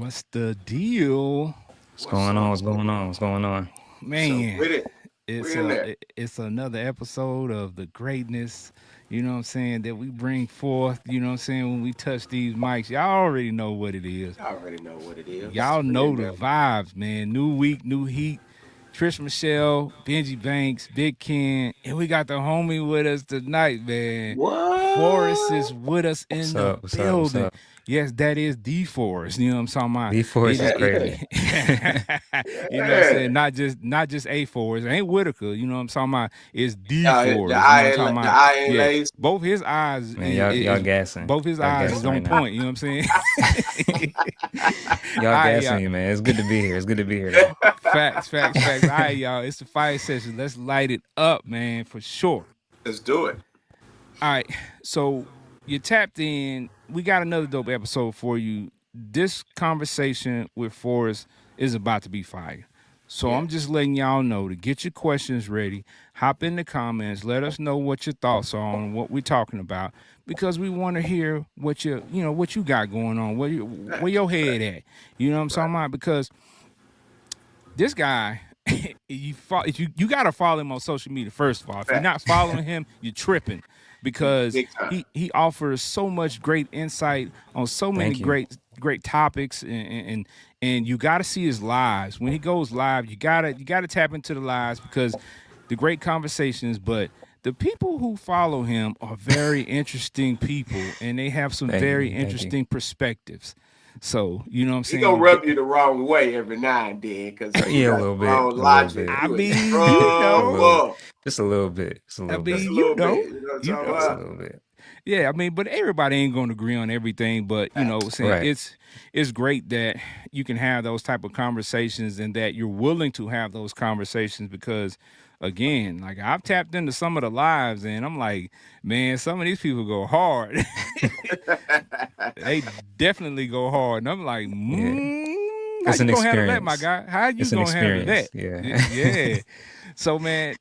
What's the deal, What's What's going on? up? What's going on? What's going on? What's up man? with it? It's We in there. it's another episode of the greatness. You know what I'm saying that we bring forth. You know what I'm saying when we touch these mics, y'all already know what it is. I already know what it is. Y'all We know in the there. vibes, man. New week, new heat. Trish Michelle, Benji Banks, Big Ken, and we got the homie with us tonight, man. Forrest What? is with us What's in the up? What's up? What's building. up? Yes, that is the Forrest. You know what I'm talking about? D Force is Yeah. crazy. You know what I'm saying? Yeah. Not just a Forrest. It ain't Whitaker. You know what I'm talking about? It's the The Forrest. You know what I'm talking the about? eye ain't Yeah. lazy. Both his eyes Man, y'all is gassing. both his Y'all eyes is gassing on right now. point. You know what I'm saying? All Y'all right, gassing y'all. me, man. It's good to be here. It's good to be here, though. Facts. All right, y'all. It's the fire session. Let's light it up, man, for sure. Let's do it. All right. So you tapped in. We got another dope episode for you. This conversation with Forrest is about to be fire. So Yeah. I'm just letting y'all know to get your questions ready. Hop in the comments. Let us know what your thoughts are on what we're talking about because we want to hear what what you got going on. Where Facts. your head Facts. at? You know what I'm Right. talking about? Because this guy, you got to follow him on social media first of all. If you're not Facts. following him, you're tripping because Big time. he offers so much great insight on so many Thank you. great topics and you got to see his lives. When he goes live, you got to tap into the lives because the great conversations, but the people who follow him are very interesting people and they have some Thank very you. Thank you. interesting perspectives. So, you know what I'm He gonna saying? rub you the wrong way every now and then because you Yeah, a got little bit. wrong A little logic. bit. I You in mean, A little bit. trouble. Just a little bit. Just a I little Just bit. a mean, you little know, bit. You know what I'm you talking Just a know. about? little bit. Yeah, I mean, but everybody ain't going to agree on everything. But Facts. saying Right. it's great that you can have those type of conversations and that you're willing to have those conversations because, again, like I've tapped into some of the lives and I'm like, man, some of these people go hard. They definitely go hard, and I'm like, Yeah. how It's you an gonna handle that, my experience. guy? How you It's an gonna handle that? experience. Yeah. Yeah. So man,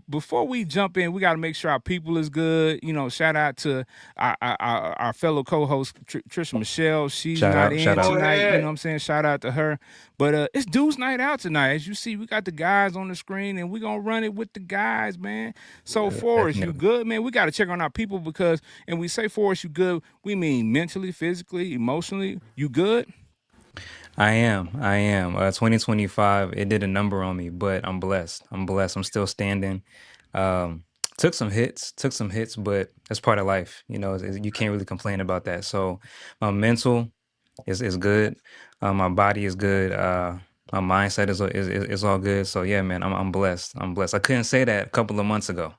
before we jump in, we got to make sure our people is good. You know, shout out to our fellow co-host Trisha Michelle. She's Shout not out. Shout in Go out. tonight. You know what ahead. I'm saying? Shout out to her. But it's dudes night out tonight. As you see, we got the guys on the screen, and we gonna run it with the guys, man. So Yeah. Forrest, you Definitely. good, man? We got to check on our people because, and we say Forrest, you good. We mean mentally, physically, emotionally. You good? I am. I am. 2025, it did a number on me, but I'm blessed. I'm blessed. I'm still standing. Um, took some hits, but that's part of life. You can't really complain about that. So my mental is good. My body is good. My mindset is all good. So yeah, man, I'm blessed. I'm blessed. I couldn't say that a couple of months ago.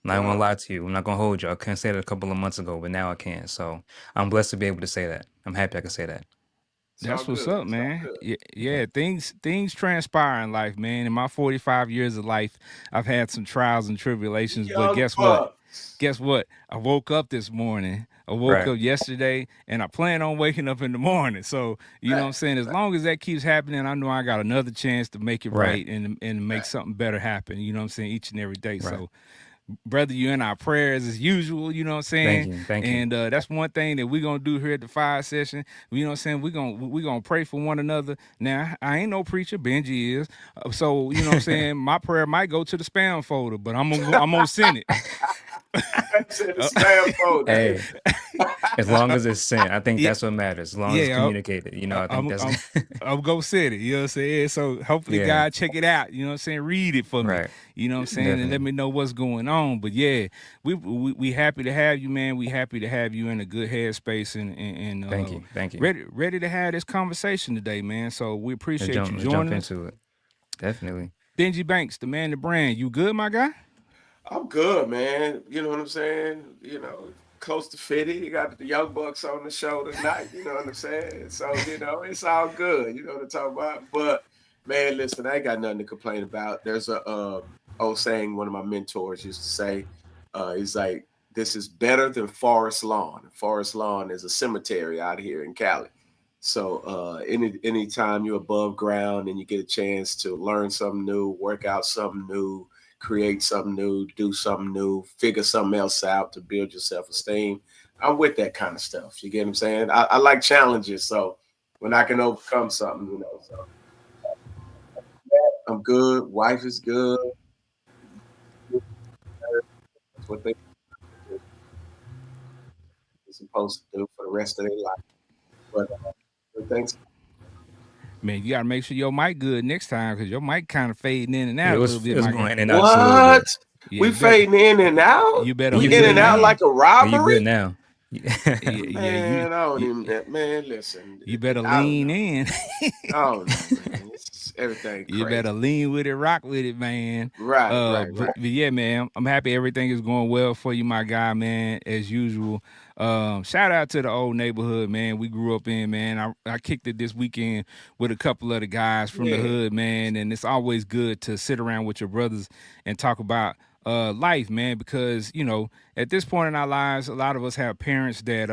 I'm not gonna Uh, lie to you. I'm not gonna hold you. I couldn't say that a couple of months ago, but now I can. So I'm blessed to be able to say that. I'm happy I can say that. it's all That's what's good. up, It's all man. good. Yeah, things transpire in life, man. In my 45 years of life, I've had some trials and tribulations, but Young guess what? bucks. Guess what? I woke up this morning. I woke Right. up yesterday, and I plan on waking up in the morning. So, you know what I'm Facts. saying? As long as that keeps happening, I know I got another chance to make it Right. right and make Facts. something better happen. You know what I'm saying? Each and every day. Right. So, brother, you in our prayers as usual, you know what I'm Thank saying? you. Thank you. And that's one thing that we're gonna do here at the fire session. You know what I'm saying? We're gonna pray for one another. Now, I ain't no preacher, Benji is. So, you know what I'm saying? My prayer might go to the spam folder, but I'm gonna send it. It's in the Uh, spam folder. Hey, as long as it's sent, I think yeah, that's what matters. As long as it's yeah. communicated, I- I think I'm that's I'm I'm gonna send it. You know what I'm saying? So hopefully yeah. God check it out. You know what I'm saying? Read it for me. Right. You know what I'm saying? And let Definitely. me know what's going on. But yeah, we happy to have you, man. We happy to have you in a good headspace and Thank you. Thank you. ready to have this conversation today, man. So we appreciate you Let's jump joining us. into it. Definitely. Benji Banks, the man, the brand. You good, my guy? I'm good, man. You know what I'm saying? Close to 50. You got the young bucks on the show tonight. You know what I'm saying? So, it's all good. You know what I'm talking about? But man, listen, I ain't got nothing to complain about. There's a old saying one of my mentors used to say, he's like, this is better than Forest Lawn. Forest Lawn is a cemetery out here in Cali. So anytime you're above ground and you get a chance to learn something new, work out something new, create something new, do something new, figure something else out to build your self esteem. I'm with that kind of stuff. You get what I'm saying? I like challenges. So when I can overcome something, So yeah, I'm good. Wife is good. That's what they're supposed to do for the rest of their life. But thanks. Man, you gotta make sure your mic good next time because your mic kind of fading in and Yeah, out a little it bit, was my going guy. in and out just a little What? bit. Yeah, We you better fading in and out? you better And We you in good and lean out now. like in. a And you robbery? good now. Yeah, yeah, Man, I don't you even, man, listen. you better I don't lean know. in. I don't know, man. It's everything You better crazy. lean with it, rock with it, man. Right, right, right. But yeah, man, I'm happy everything is going well for you, my guy, man, as usual. Shout out to the old neighborhood, man. We grew up in, man. I kicked it this weekend with a couple of the guys from the Yeah, hood, man, and it's always good to sit around with your brothers and talk about life, man, because at this point in our lives, a lot of us have parents that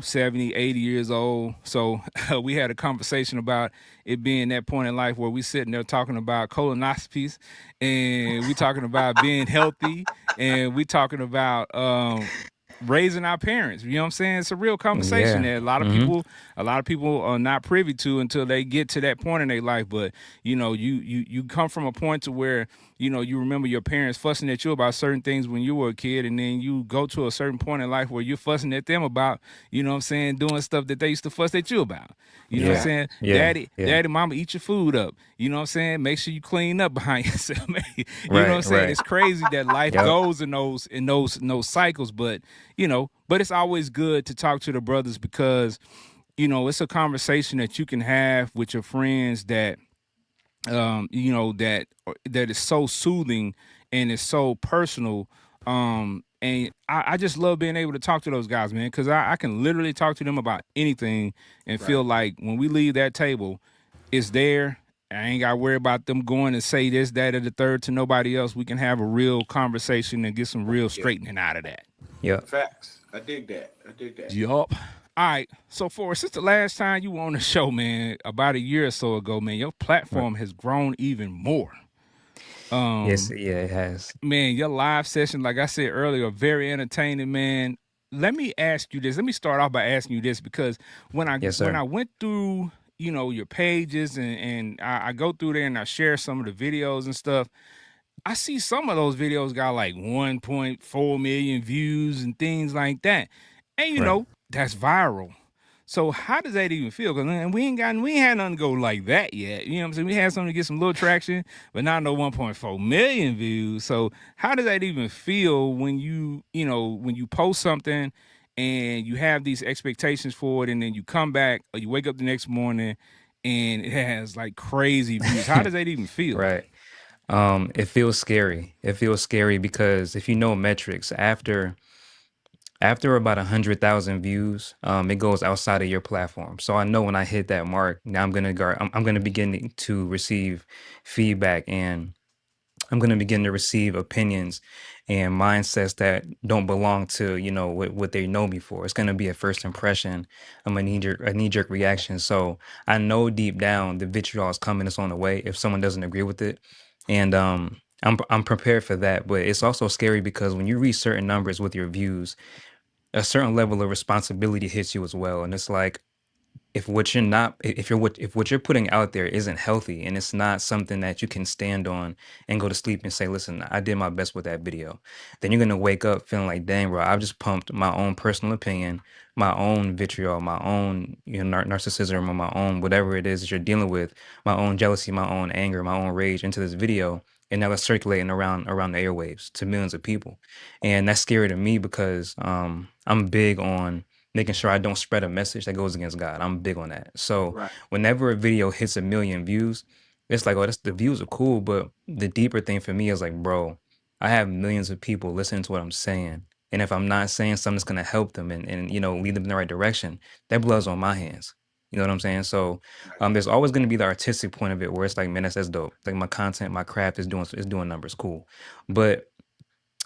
70, 80 years old. So we had a conversation about it being that point in life where we sitting there talking about colonoscopies, and we talking about being healthy, and we talking about raising our parents. You know what I'm saying? It's a real conversation Yeah. that Mm-hmm. a lot of people are not privy to until they get to that point in their life. But you come from a point to where you remember your parents fussing at you about certain things when you were a kid, and then you go to a certain point in life where you're fussing at them about, what I'm saying, doing stuff that they used to fuss at you about. You know what I'm Yeah. exactly. saying? Yeah. Daddy, mama, eat your food up. You know what I'm saying? Make sure you clean up behind yourself. You know what I'm Right. saying? Right. It's crazy that life Yep. goes in those cycles, but but it's always good to talk to the brothers because it's a conversation that you can have with your friends that that is so soothing and is so personal. And I just love being able to talk to those guys, man, because I can literally talk to them about anything and Right. feel like when we leave that table, it's there. I ain't got to worry about them going and say this, that, or the third to nobody else. We can have a real conversation and get some real Yeah. straightening out of that. Yep. Facts. I dig that. I dig that. Yup. All right. So, Forrest, since the last time you were on the show, man, about a year or so ago, man, your Right. platform has grown even more. Yes. Um, Yeah. It has. Man, your live session, like I said earlier, are very entertaining, man. Let me ask you this. Let me start off by asking you this because when I Yes, when sir. I went through, your pages and I go through there and I share some of the videos and stuff, I see some of those videos got like 1.4 million views and things like that. And Right. that's viral. So how does that even feel? Because we ain't had nothing go like that yet. You know what I'm saying? We had something to get some little traction, but not no 1.4 million views. So how does that even feel when when you post something and you have these expectations for it, and then you come back or you wake up the next morning and it has like crazy views? How does that even feel? Right. It feels scary. It feels scary because if you know metrics, after about 100,000 views, it goes outside of your platform. So I know when I hit that mark, now I'm gonna begin to receive feedback, and I'm going to begin to receive opinions and mindsets that don't belong to, what they know me for. It's going to be a first impression. I'm a knee jerk reaction. So I know deep down the vitriol is coming. It's on the way if someone doesn't agree with it. And I'm prepared for that. But it's also scary because when you reach certain numbers with your views, a certain level of responsibility hits you as well. And it's like, if what you're putting out there isn't healthy and it's not something that you can stand on and go to sleep and say, listen, I did my best with that video, then you're gonna wake up feeling like, dang, bro, I've just pumped my own personal opinion, my own vitriol, my own narcissism, or my own whatever it is that you're dealing with, my own jealousy, my own anger, my own rage into this video, and now it's circulating around the airwaves to millions of people. And that's scary to me because I'm big on making sure I don't spread a message that goes against God. I'm big on that. So Right. whenever a video hits a million views, it's like, oh, the views are cool. But the deeper thing for me is like, bro, I have millions of people listening to what I'm saying. And if I'm not saying something that's gonna help them and lead them in the right direction, that blood's on my hands. You know what I'm saying? So Right. there's always gonna be the artistic point of it where it's like, man, that's dope. Like my content, my craft is doing numbers, cool. But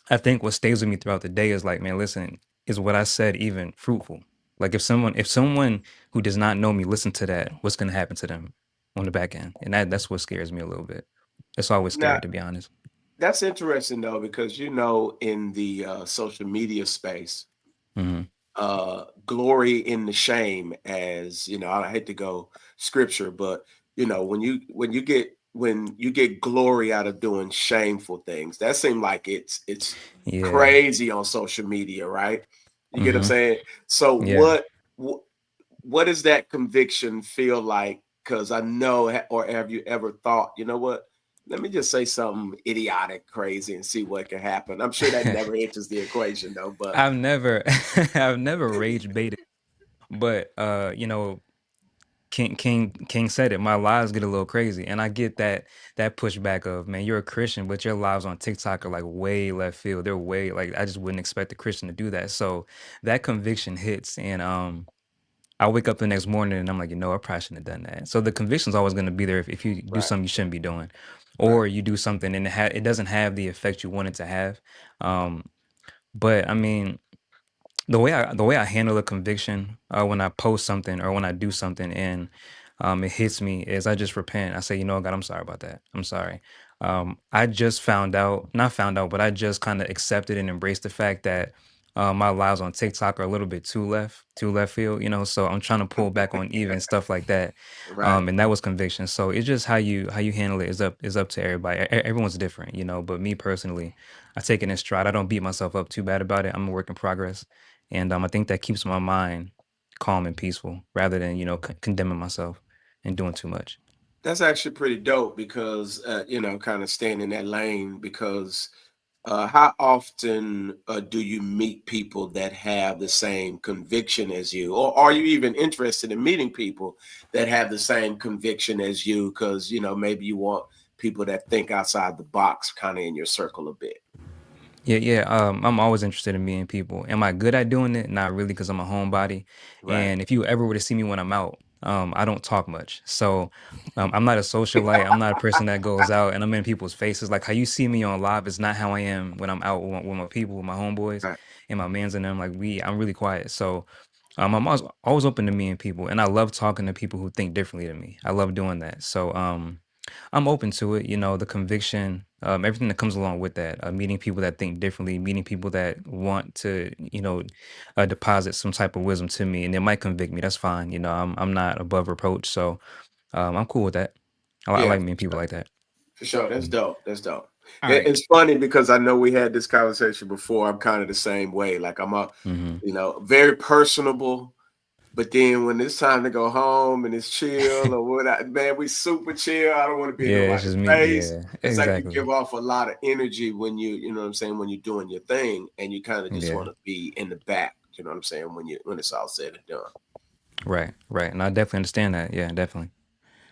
I think what stays with me throughout the day is like, man, listen, is what I said even fruitful? Like if someone who does not know me listen to that, what's gonna happen to them on the back end? And that's what scares me a little bit. It's always Now, scary to be honest. that's interesting though, because in the social media space, Hmm. glory in the shame, as you know. I hate to go scripture, but you know, when you get glory out of doing shameful things, that seems like it's Yeah. crazy on social media, right? You get what I'm Mm-hmm. saying? So Yeah. what does that conviction feel like? Because I know, or have you ever thought, you know what? Let me just say something idiotic, crazy, and see what can happen. I'm sure that never enters the equation, though. But I've never I've never rage baited, but King said it. My lives get a little crazy, and I get that pushback of, man, you're a Christian, but your lives on TikTok are like way left field. They're way like I just wouldn't expect a Christian to do that. So that conviction hits, and I wake up the next morning and I'm like, I probably shouldn't have done that. So the conviction's always going to be there if you do right, something you shouldn't be doing, right, or you do something and it doesn't have the effect you want it to have. Um, but I mean, the way I handle a conviction when I post something or when I do something and it hits me is I just repent. I say, God, I'm sorry about that. I'm sorry. I just found out, not found out, but I just kind of accepted and embraced the fact that my lives on TikTok are a little bit too left field. So I'm trying to pull back on even stuff like that. right. And that was conviction. So it's just how you handle it is up to everybody. Everyone's different, But me personally, I take it in stride. I don't beat myself up too bad about it. I'm a work in progress. And I think that keeps my mind calm and peaceful rather than, condemning myself and doing too much. That's actually pretty dope because kind of staying in that lane. Because how often do you meet people that have the same conviction as you, or are you even interested in meeting people that have the same conviction as you? Because maybe you want people that think outside the box, kind of in your circle a bit. Yeah, yeah. I'm always interested in meeting people. Am I good at doing it? Not really, because I'm a homebody. Right. And if you ever were to see me when I'm out, I don't talk much. So I'm not a socialite. I'm not a person that goes out and I'm in people's faces. Like how you see me on live is not how I am when I'm out with my people, with my homeboys Right. and my mans and them. Like I'm really quiet. So I'm always open to meeting people, and I love talking to people who think differently than me. I love doing that. So I'm open to it. The conviction, everything that comes along with that. Meeting people that think differently, meeting people that want to, deposit some type of wisdom to me, and they might convict me. That's fine. I'm not above reproach, so I'm cool with that. I Yeah, like meeting people like that. for sure. That's Mm. dope. That's dope. All right. It's funny because I know we had this conversation before. I'm kind of the same way. Like I'm Mm-hmm. very personable. But then when it's time to go home and it's chill or what, man, we super chill. I don't want to be in Yeah, it's nobody's just me. face. Yeah, It's like you exactly. give off a lot of energy when you know what I'm saying, when you're doing your thing, and you kind of just Yeah, want to be in the back. You know what I'm saying, when it's all said and done. right, right. And I definitely understand that. Yeah, definitely,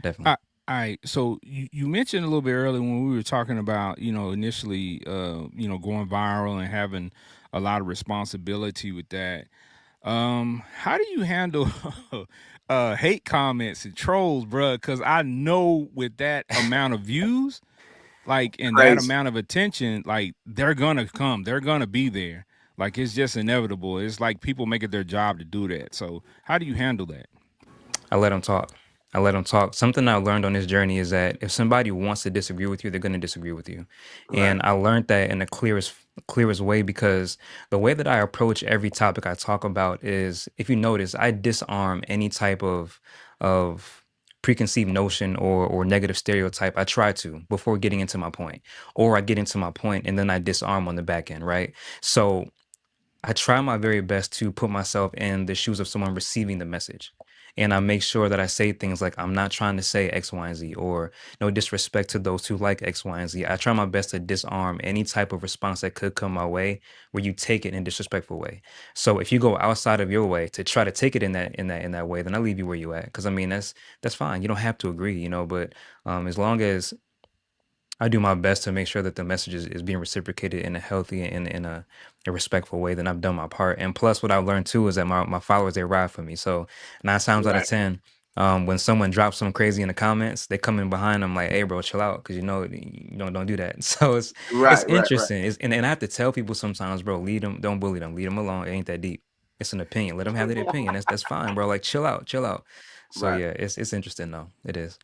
definitely. I, all right. So you mentioned a little bit earlier when we were talking about, initially, going viral and having a lot of responsibility with that. How do you handle hate comments and trolls, bruh? Because I know with that amount of views, like, and that Crazy. amount of attention, like, they're gonna come, they're gonna be there. Like, it's just inevitable. It's like people make it their job to do that. So how do you handle that? I let them talk. I let them talk. Something I learned on this journey is that if somebody wants to disagree with you, they're going to disagree with you. Right. And I learned that in the clearest way, because the way that I approach every topic I talk about is, if you notice, I disarm any type of preconceived notion or negative stereotype. I try to before getting into my point, or I get into my point and then I disarm on the back end, right? So I try my very best to put myself in the shoes of someone receiving the message. And I make sure that I say things like, I'm not trying to say X, Y, and Z, or no disrespect to those who like X, Y, and Z. I try my best to disarm any type of response that could come my way where you take it in a disrespectful way. So if you go outside of your way to try to take it in that way, then I leave you where you at. Because I mean that's fine. You don't have to agree, but as long as I do my best to make sure that the message is being reciprocated in a healthy and in a respectful way, then I've done my part. And plus, what I've learned too is that my followers, they ride for me. So 9 times out of Right. 10, when someone drops something crazy in the comments, they come in behind them like, "Hey, bro, chill out," because don't do that. So it's Right. Right. Right. interesting. And I have to tell people sometimes, bro, lead them, don't bully them, lead them alone. It ain't that deep. It's an opinion. Let them have their opinion. That's fine, bro. Like, chill out, chill out. So Right. yeah, it's interesting though. It is.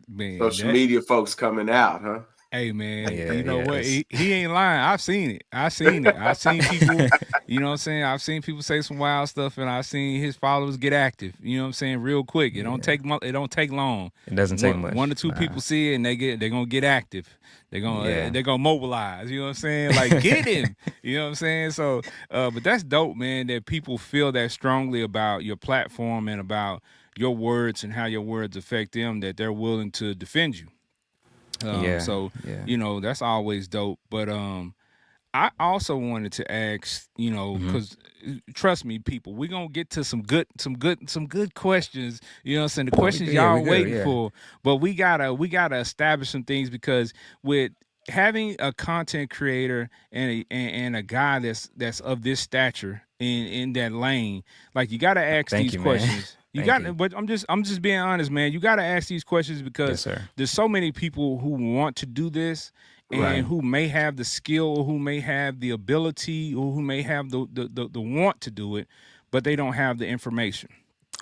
Man, Social that media folks coming out, huh? Hey man, Yeah, you know yeah. what? It's He ain't lying. I've seen it. I seen it. I seen people, you know what I'm saying? I've seen people say some wild stuff and I've seen his followers get active. You know what I'm saying? Real quick. yeah. It don't take long. It doesn't take One or much. two Nah. people see it and they're going to get active. Yeah. They're going to mobilize, you know what I'm saying? Like get him. You know what I'm saying? So but that's dope, man, that people feel that strongly about your platform and about your words and how your words affect them that they're willing to defend you. Yeah. So Yeah. that's always dope. But I also wanted to ask, Hmm. because trust me, people, we're gonna get to some good questions. You know what I'm saying? The Oh, we questions good. Yeah, we y'all good. waiting Yeah. for, but we gotta establish some things because with having a content creator and a guy that's of this stature in that lane, like you gotta ask Thank these you, man. questions. You Thank got, you. but I'm just being honest, man. You got to ask these questions Yes, because sir. there's so many people who want to do this Right. and Hmm. who may have the skill or who may have the ability or who may have the want to do it, but they don't have the information.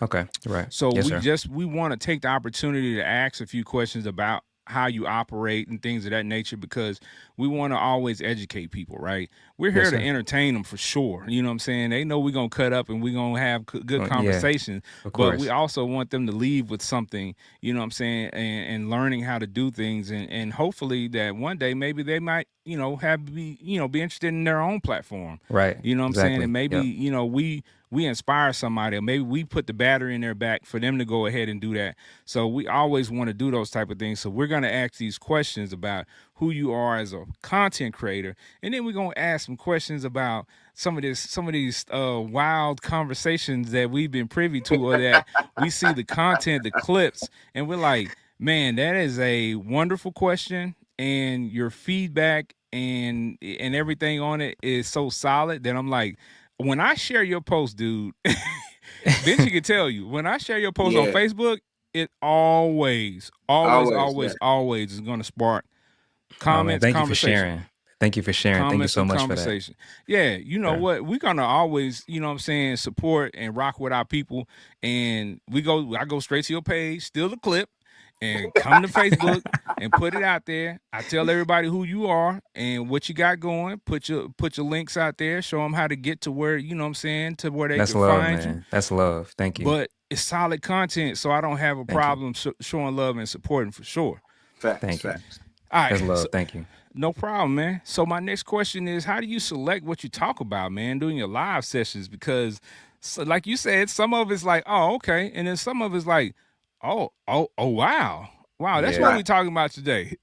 Okay. Right. So Yes, sir. we want to take the opportunity to ask a few questions about how you operate and things of that nature because we want to always educate people, right? We're here Yes, to sir. entertain them for sure. You know what I'm saying? They know we're going to cut up and we're going to have good Yeah. conversations, Of but we course. also want them to leave with something, you know what I'm saying, and learning how to do things and hopefully that one day maybe they might, be interested in their own platform. Right. You know what I'm saying? And Exactly. maybe, Yep. we inspire somebody or maybe we put the battery in their back for them to go ahead and do that. So we always want to do those type of things. So we're going to ask these questions about who you are as a content creator, and then we're going to ask some questions about some of these wild conversations that we've been privy to or that we see the content, the clips, and we're like, man, that is a wonderful question, and your feedback and everything on it is so solid that I'm like, when I share your post, dude, Benji can tell you, when I share your post on Yeah. Facebook, it always, always, Always. Yeah. always, always is going to spark Oh man, comments, thank you for conversation. sharing. Thank you for sharing. Thank you Comments so and much for that. conversation. Yeah, you know Sure. what? We're gonna always, you know what I'm saying, support and rock with our people. And I go straight to your page, steal the clip, and come to Facebook and put it out there. I tell everybody who you are and what you got going. Put your links out there. Show them how to get to where you know what I'm saying to where they That's can love, find you. man. That's love. Thank you. But it's solid content, so I don't have a Thank you. problem showing love and supporting for sure. Facts. Thank you. Facts. All That's right, so love. Thank you. no problem, man. So my next question is, how do you select what you talk about, man, during your live sessions? Because, so, like you said, some of it's like, oh, okay, and then some of it's like, wow, wow, that's what Yeah. Right. we're talking about today.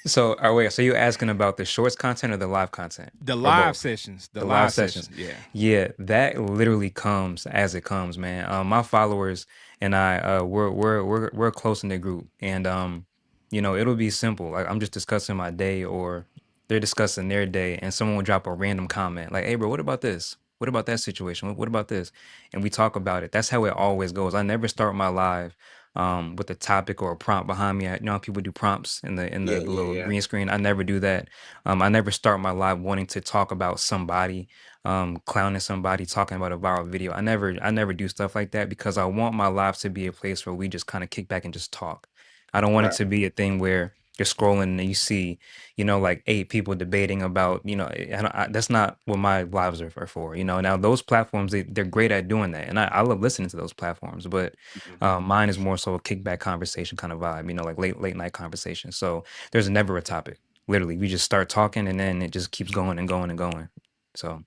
So, wait. So you asking about the shorts content or the live content, The or live both? sessions, the The live live sessions. sessions, yeah. Yeah, that literally comes as it comes, man. My followers and I, we're a close knit group, and it'll be simple. Like I'm just discussing my day, or they're discussing their day, and someone will drop a random comment like, "Hey, bro, what about this? What about that situation? What about this?" And we talk about it. That's how it always goes. I never start my live with a topic or a prompt behind me. How people do prompts in Yeah. the Yeah. little Yeah. green screen. I never do that. I never start my live wanting to talk about somebody, clowning somebody, talking about a viral video. I never do stuff like that because I want my lives to be a place where we just kind of kick back and just talk. I don't want it Right. to be a thing where you're scrolling and you see, like 8 people debating about, that's not what my lives are for. Now those platforms, they're great at doing that. And I love listening to those platforms, but Mhm. mine is more so a kickback conversation kind of vibe, like late night conversation. So there's never a topic. Literally, we just start talking and then it just keeps going and going and going. So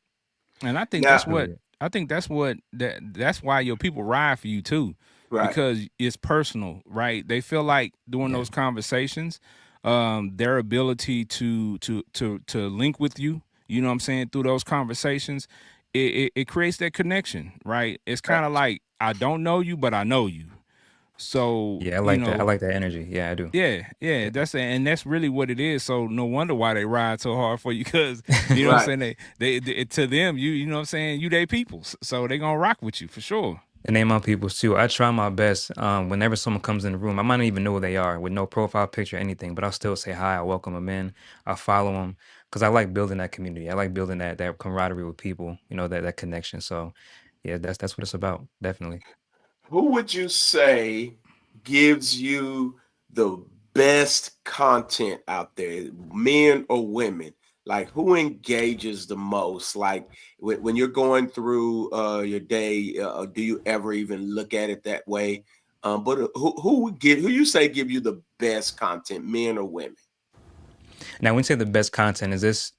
And I think Now. that's that's really what it. I think that's why your people ride for you too, Right. because it's personal, right? They feel like during Yeah. those conversations, their ability to link with you, you know what I'm saying, through those conversations, it creates that connection, right? It's kind of Facts. like I don't know you, but I know you. So, Yeah, I like that. I like that energy. Yeah, I do. yeah, Yeah. that's really what it is. So no wonder why they ride so hard for you, because you know what Right. I'm saying. They to them, you know what I'm saying. You they peoples, so they gonna rock with you for sure. And they my peoples too. I try my best. Whenever someone comes in the room, I might not even know who they are with no profile picture or anything, but I'll still say hi. I welcome them in. I follow them because I like building that community. I like building that camaraderie with people. That connection. So, yeah, that's what it's about. Definitely. Who would you say gives you the best content out there, men or women? Like who engages the most? Like when you're going through your day, do you ever even look at it that way? But who would give who you say give you the best content, men or women? Now, when you say the best content, is this?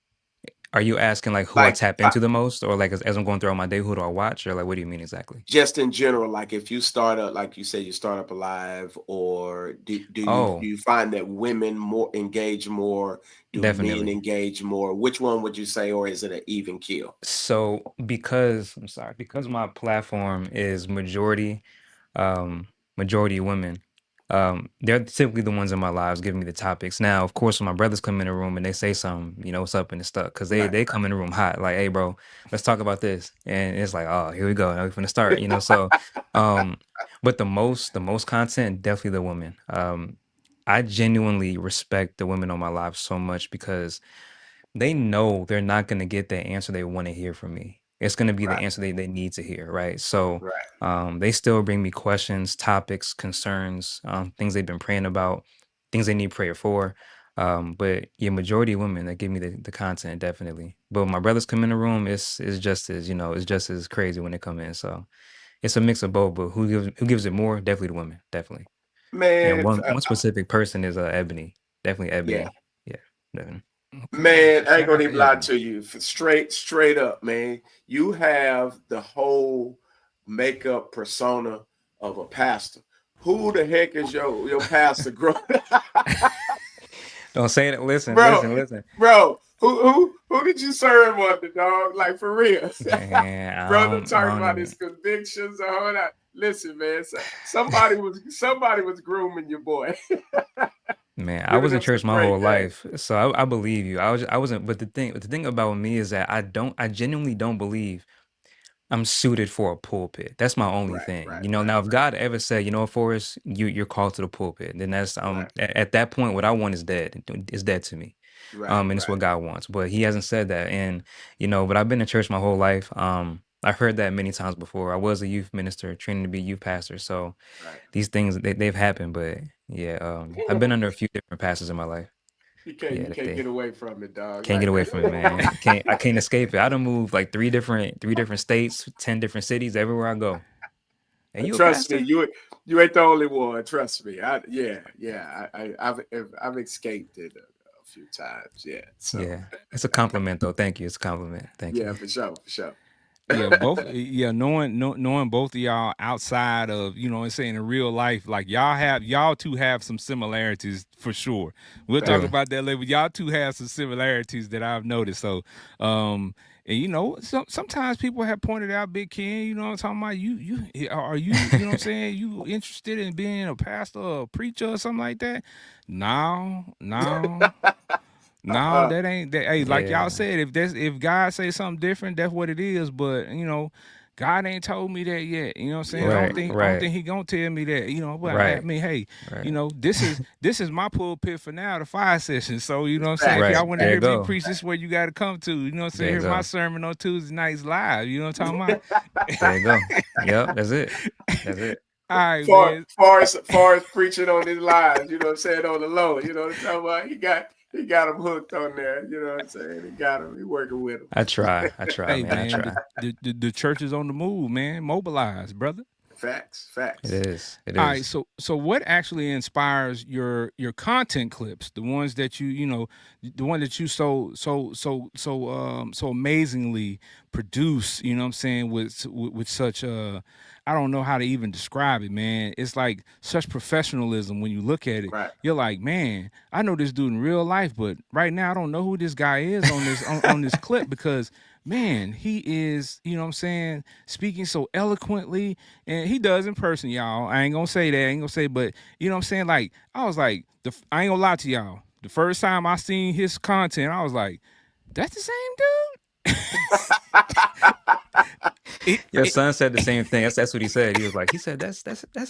Are you asking like who I Like tap into the most, or like as I'm going throughout my day, who do I watch, or like what do you mean exactly? just in general, like if you start up, like you say, you start up alive, or do Oh, you find that women more engage more? Do men definitely. engage more? Which one would you say, or is it an even kill? So because I'm sorry, because my platform is um, majority women. They're typically the ones in my lives giving me the topics. Now, of course, when my brothers come in the room and they say something, what's up and it's stuck, because they Right, they come in the room hot, like, hey, bro, let's talk about this, and it's like, oh, here we go, now we're gonna start. So, um, but the most content, definitely the women. I genuinely respect the women on my life so much because they know they're not going to get the answer they want to hear from me. It's going to be the right, answer they need to hear, right? So right. they still bring me questions, topics, concerns, things they've been praying about, things they need prayer for. But yeah, majority of women that give me the content, definitely. But when my brothers come in the room, it's just as it's just as crazy when they come in. So it's a mix of both. But who gives it more? Definitely the women, definitely. And Man, one specific person is Ebony, definitely yeah, Ebony. Yeah, definitely. Okay, man. so I ain't shout gonna out to even lie Ebony. to you. Straight up, man. You have the whole makeup persona of a pastor. Who the heck is your pastor, bro? Don't say it. Listen, bro, listen, listen. bro? Who did you serve under, dog? Like for real, Man, brother. I Talking don't about even. his convictions. A whole lot. Listen, man. Somebody was grooming your boy, Man, I giving was in him some church my great whole game. life, so I believe you. I wasn't. But the thing about me is that I genuinely don't believe I'm suited for a pulpit. That's my only Right, thing. right, Now if right, God ever said, Forrest, you're called to the pulpit, then that's right, at that point what I want is dead. It's dead to me. right, And it's right, what God wants. But he hasn't said that. And but I've been in church my whole life. I've heard that many times before. I was a youth minister, training to be youth pastor. So right. these things they've happened. But yeah, I've been under a few different pastors in my life. You Yeah, can't they get away from it, dog. can't get Like away from it, man. I can't escape it. I done moved like three different states, 10 different cities, everywhere I go. And you a trust me, pastor? you ain't the only one. Trust me. I've escaped it a few times. Yeah. So Yeah. It's a compliment though. Thank you. It's a compliment. Thank yeah, you. for sure, for sure. Yeah, both. Yeah, knowing both of y'all outside of and saying in real life, like y'all two have some similarities for sure. We'll talk True. Facts. about that later. But y'all two have some similarities that I've noticed. So, and sometimes people have pointed out, Big Ken. You know what I'm talking about? Are you you know what I'm saying? You interested in being a pastor or a preacher or something like that? No, no. No, that ain't that. Hey, like y'all Yeah. said, if God say something different, that's what it is. But God ain't told me that yet. You know what I'm saying? yeah, Right. I don't Right. think He gonna tell me that. But I Right. mean, hey, Right. this is my pulpit for now, the fire session. So you know what I'm saying? If facts, Right. y'all want to There you hear me go. preach, this is where you got to come to. You know what I'm saying? There you Hear my go. sermon on Tuesday nights live. You know what I'm talking There you go. Yep. That's it. about? That's it. All right, far man. far as preaching on his lives, you know what I'm saying, on the low, you know what I'm talking about? He got him hooked on there, you know what I'm saying? He got him, he working with him. I try. I try, Hey, man. I man. try. The church is on the move, man. Mobilize, brother. Facts, It facts. is. It All right, is. so what actually inspires your content clips, the ones that the one that you so amazingly produce, you know what I'm saying, with such I don't know how to even describe it, man. It's like such professionalism when you look at it. Right. You're like, man, I know this dude in real life, but right now I don't know who this guy is on this clip because man, he is, you know what I'm saying, speaking so eloquently and he does in person, y'all. I ain't gonna say that. I ain't gonna say, but you know what I'm saying? Like, I was like, I ain't gonna lie to y'all. The first time I seen his content, I was like, that's the same dude. Your son said the same thing. That's what he said. He said that's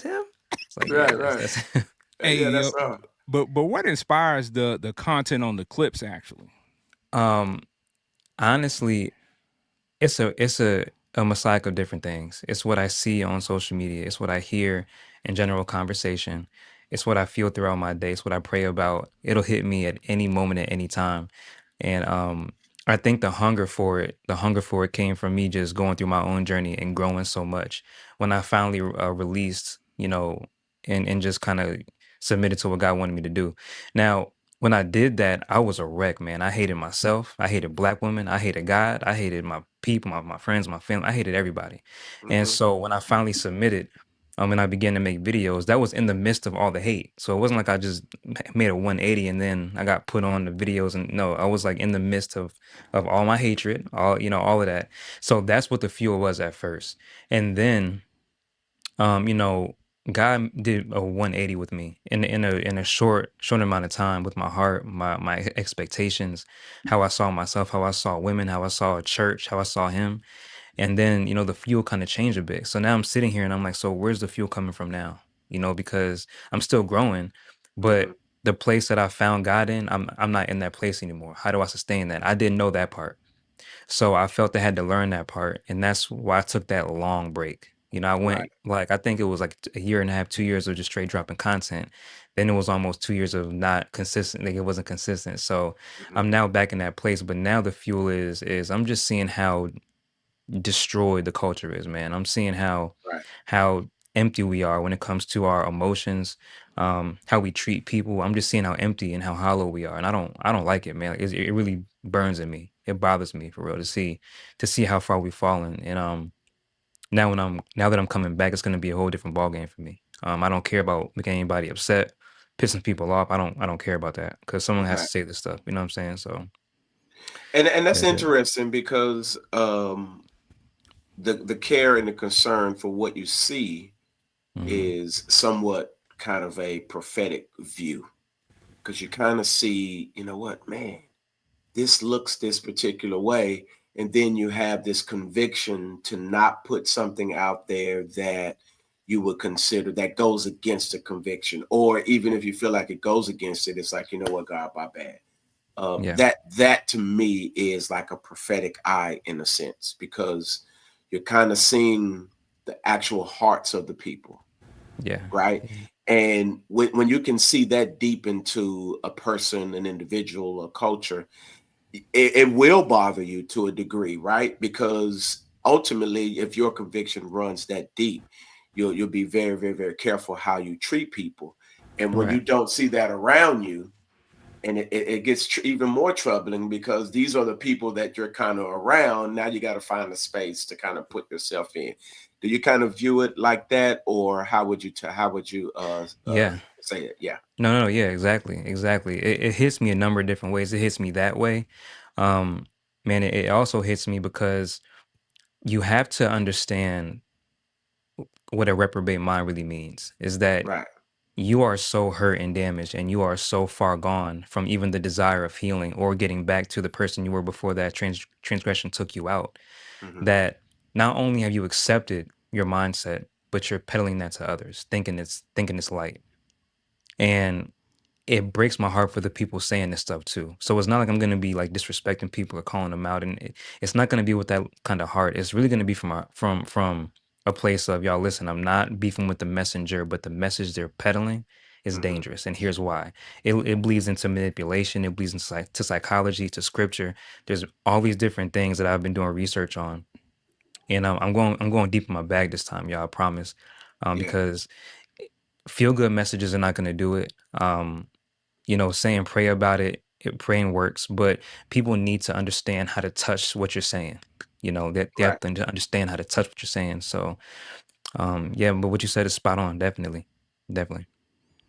him. It's like, yeah, Right, that's right. that's him. Hey, Yeah, that's all. but what inspires the content on the clips actually? Um, honestly, it's a mosaic of different things. It's what I see on social media. It's what I hear in general conversation. It's what I feel throughout my day. It's what I pray about. It'll hit me at any moment, at any time. And I think the hunger for it came from me just going through my own journey and growing so much. When I finally released, and just kind of submitted to what God wanted me to do. Now, when I did that, I was a wreck, man. I hated myself. I hated black women. I hated God. I hated my people, my friends, my family. I hated everybody. And Mhm. so when I finally submitted, and I began to make videos, that was in the midst of all the hate. So it wasn't like I just made a 180 and then I got put on the videos. And no, I was like in the midst of all my hatred, all of that. So that's what the fuel was at first. And then you know, God did a 180 with me in a short amount of time with my heart, my expectations, how I saw myself, how I saw women, how I saw a church, how I saw him. And then, the fuel kind of changed a bit. So now I'm sitting here and I'm like, so where's the fuel coming from now? Because I'm still growing, but Mhm. the place that I found God in, I'm not in that place anymore. How do I sustain that? I didn't know that part. So I felt I had to learn that part. And that's why I took that long break. I Right. went like I think it was like a year and a half, 2 years of just straight dropping content. Then it was almost 2 years of not consistent, like it wasn't consistent. So Mhm. I'm now back in that place. But now the fuel is I'm just seeing how destroyed the culture is, man. I'm seeing Right. how empty we are when it comes to our emotions, how we treat people. I'm just seeing how empty and how hollow we are, and I don't like it, man. Like, it really burns in me. It bothers me for real to see how far we've fallen. And now that I'm coming back, it's gonna be a whole different ballgame for me. I don't care about making anybody upset, pissing people off. I don't care about that because someone has Right. to say this stuff. You know what I'm saying? So And that's that's it. interesting because the care and the concern for what you see Hmm. is somewhat kind of a prophetic view because you kind of see, you know what, man, this looks this particular way. And then you have this conviction to not put something out there that you would consider that goes against the conviction. Or even if you feel like it goes against it, it's like, you know what, God, my bad. Yeah, That to me is like a prophetic eye in a sense because you're kind of seeing the actual hearts of the people, yeah, right? yeah, And when you can see that deep into a person, an individual, a culture, it will bother you to a degree, right? Because ultimately, if your conviction runs that deep, you'll be very, very, very careful how you treat people. And when you right. don't see that around you, and it gets even more troubling because these are the people that you're kind of around. Now you got to find a space to kind of put yourself in. Do you kind of view it like that, or how would you Yeah. say it? Yeah, No, no, no, yeah, exactly, exactly. It hits me a number of different ways. It hits me that way. Um, Man, it also hits me because you have to understand what a reprobate mind really means. Is that right. you are so hurt and damaged, and you are so far gone from even the desire of healing or getting back to the person you were before that transgression took you out. Hmm. That not only have you accepted your mindset, but you're peddling that to others, thinking it's light. And it breaks my heart for the people saying this stuff too. So it's not like I'm gonna be like disrespecting people or calling them out, and it's not gonna be with that kind of heart. It's really gonna be from a place of y'all. Listen, I'm not beefing with the messenger, but the message they're peddling is Hmm. dangerous, and here's why. It bleeds into manipulation. It bleeds into to psychology, to scripture. There's all these different things that I've been doing research on, and I'm going deep in my bag this time, y'all. I promise, Yeah, because feel good messages are not gonna do it. Saying pray about praying works, but people need to understand how to touch what you're saying. That they right. have to understand how to touch what you're saying. So, yeah, but what you said is spot on. Definitely, definitely.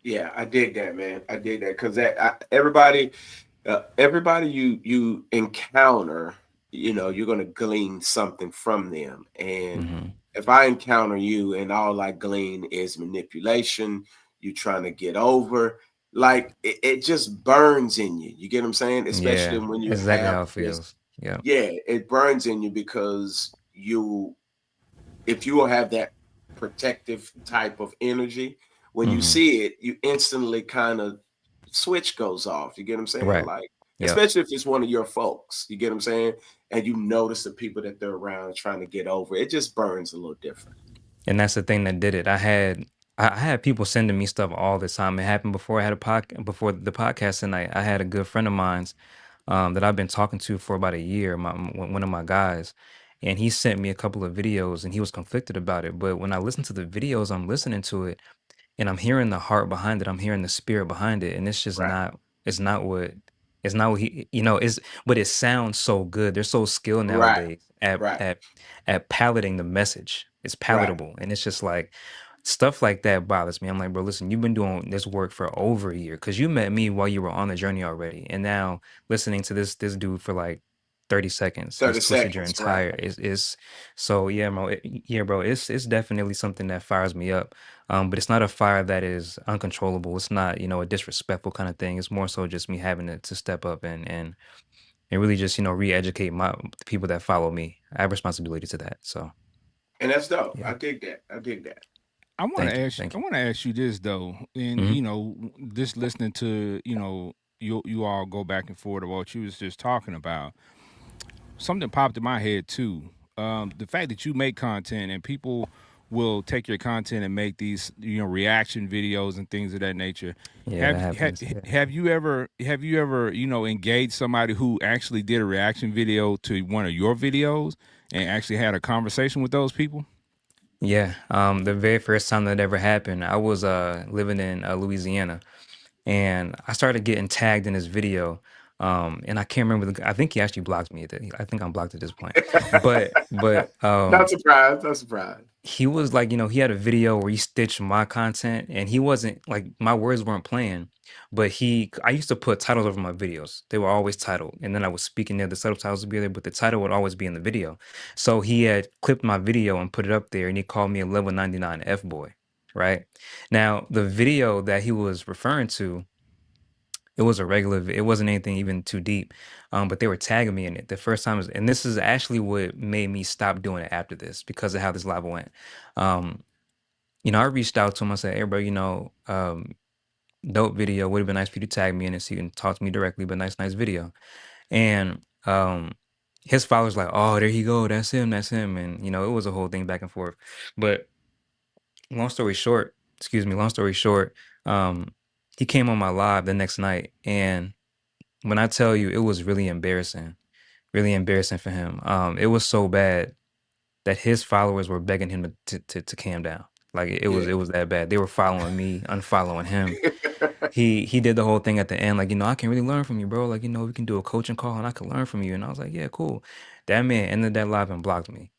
Yeah, I dig that, man. I dig that because everybody you encounter, you're gonna glean something from them. And Hmm. if I encounter you and all I glean is manipulation, you trying to get over, like it just burns in you. You get what I'm saying? Especially Yeah, when you exactly have how it this, feels. Yeah. yeah, it burns in you because if you will have that protective type of energy, when you Hmm. see it, you instantly kind of switch goes off. You get what I'm saying? Right. Like, Yep. especially if it's one of your folks, you get what I'm saying? And you notice the people that they're around trying to get over. It just burns a little different. And that's the thing that did it. I had people sending me stuff all the time. It happened before I had a before the podcast tonight. I had a good friend of mine's that I've been talking to for about a year, one of my guys, and he sent me a couple of videos and he was conflicted about it. But when I listen to the videos, I'm listening to it and I'm hearing the heart behind it. I'm hearing the spirit behind it, and it's just Right. not. It's not what. It's not what he. Is but it sounds so good. They're so skilled Right. nowadays at Right. palating the message. It's Right. palatable, and it's just like stuff like that bothers me. I'm like, bro, listen, you've been doing this work for over a year because you met me while you were on the journey already, and now listening to this dude for like 30 seconds has 30 twisted your seconds. Right. entire is so yeah, bro. Yeah, bro. It's definitely something that fires me up. But it's not a fire that is uncontrollable. It's not, a disrespectful kind of thing. It's more so just me having to step up and really just, re-educate the people that follow me. I have responsibility to that. So And that's dope. yeah. I dig that. I dig that. I want to Thank you. ask. Thank I you. want to ask you this though, and Hmm. just listening to you all go back and forth about what you was just talking about. Something popped in my head too. The fact that you make content and people will take your content and make these reaction videos and things of that nature. Yeah, that Have happens. Yeah. have you ever engaged somebody who actually did a reaction video to one of your videos and actually had a conversation with those people? Yeah. The very first time that ever happened, I was living in Louisiana, and I started getting tagged in this video. And I can't remember I think he actually blocked me. I think I'm blocked at this point. But Not surprised. Not surprised. he was like, he had a video where he stitched my content and he wasn't like my words weren't playing, but I used to put titles over my videos. They were always titled. And then I was speaking there, the subtitles would be there, but the title would always be in the video. So he had clipped my video and put it up there and he called me a level 99 F boy. Right. Now, the video that he was referring to, it was a regular. It wasn't anything even too deep, but they were tagging me in it. The first time, and this is actually what made me stop doing it after this because of how this live went. Um, I reached out to him. I said, "Hey, bro, dope video. Would have been nice for you to tag me in it so you can talk to me directly. But nice video." And his followers like, "Oh, there you go. That's him." And it was a whole thing back and forth. But long story short, excuse me. Long story short, um, he came on my live the next night and when I tell you it was really embarrassing for him. It was so bad that his followers were begging him to calm down. Like Yeah. it was that bad. They were following me, unfollowing him. He did the whole thing at the end, like, I can really learn from you, bro. Like, we can do a coaching call and I can learn from you. And I was like, yeah, cool. That man ended that live and blocked me.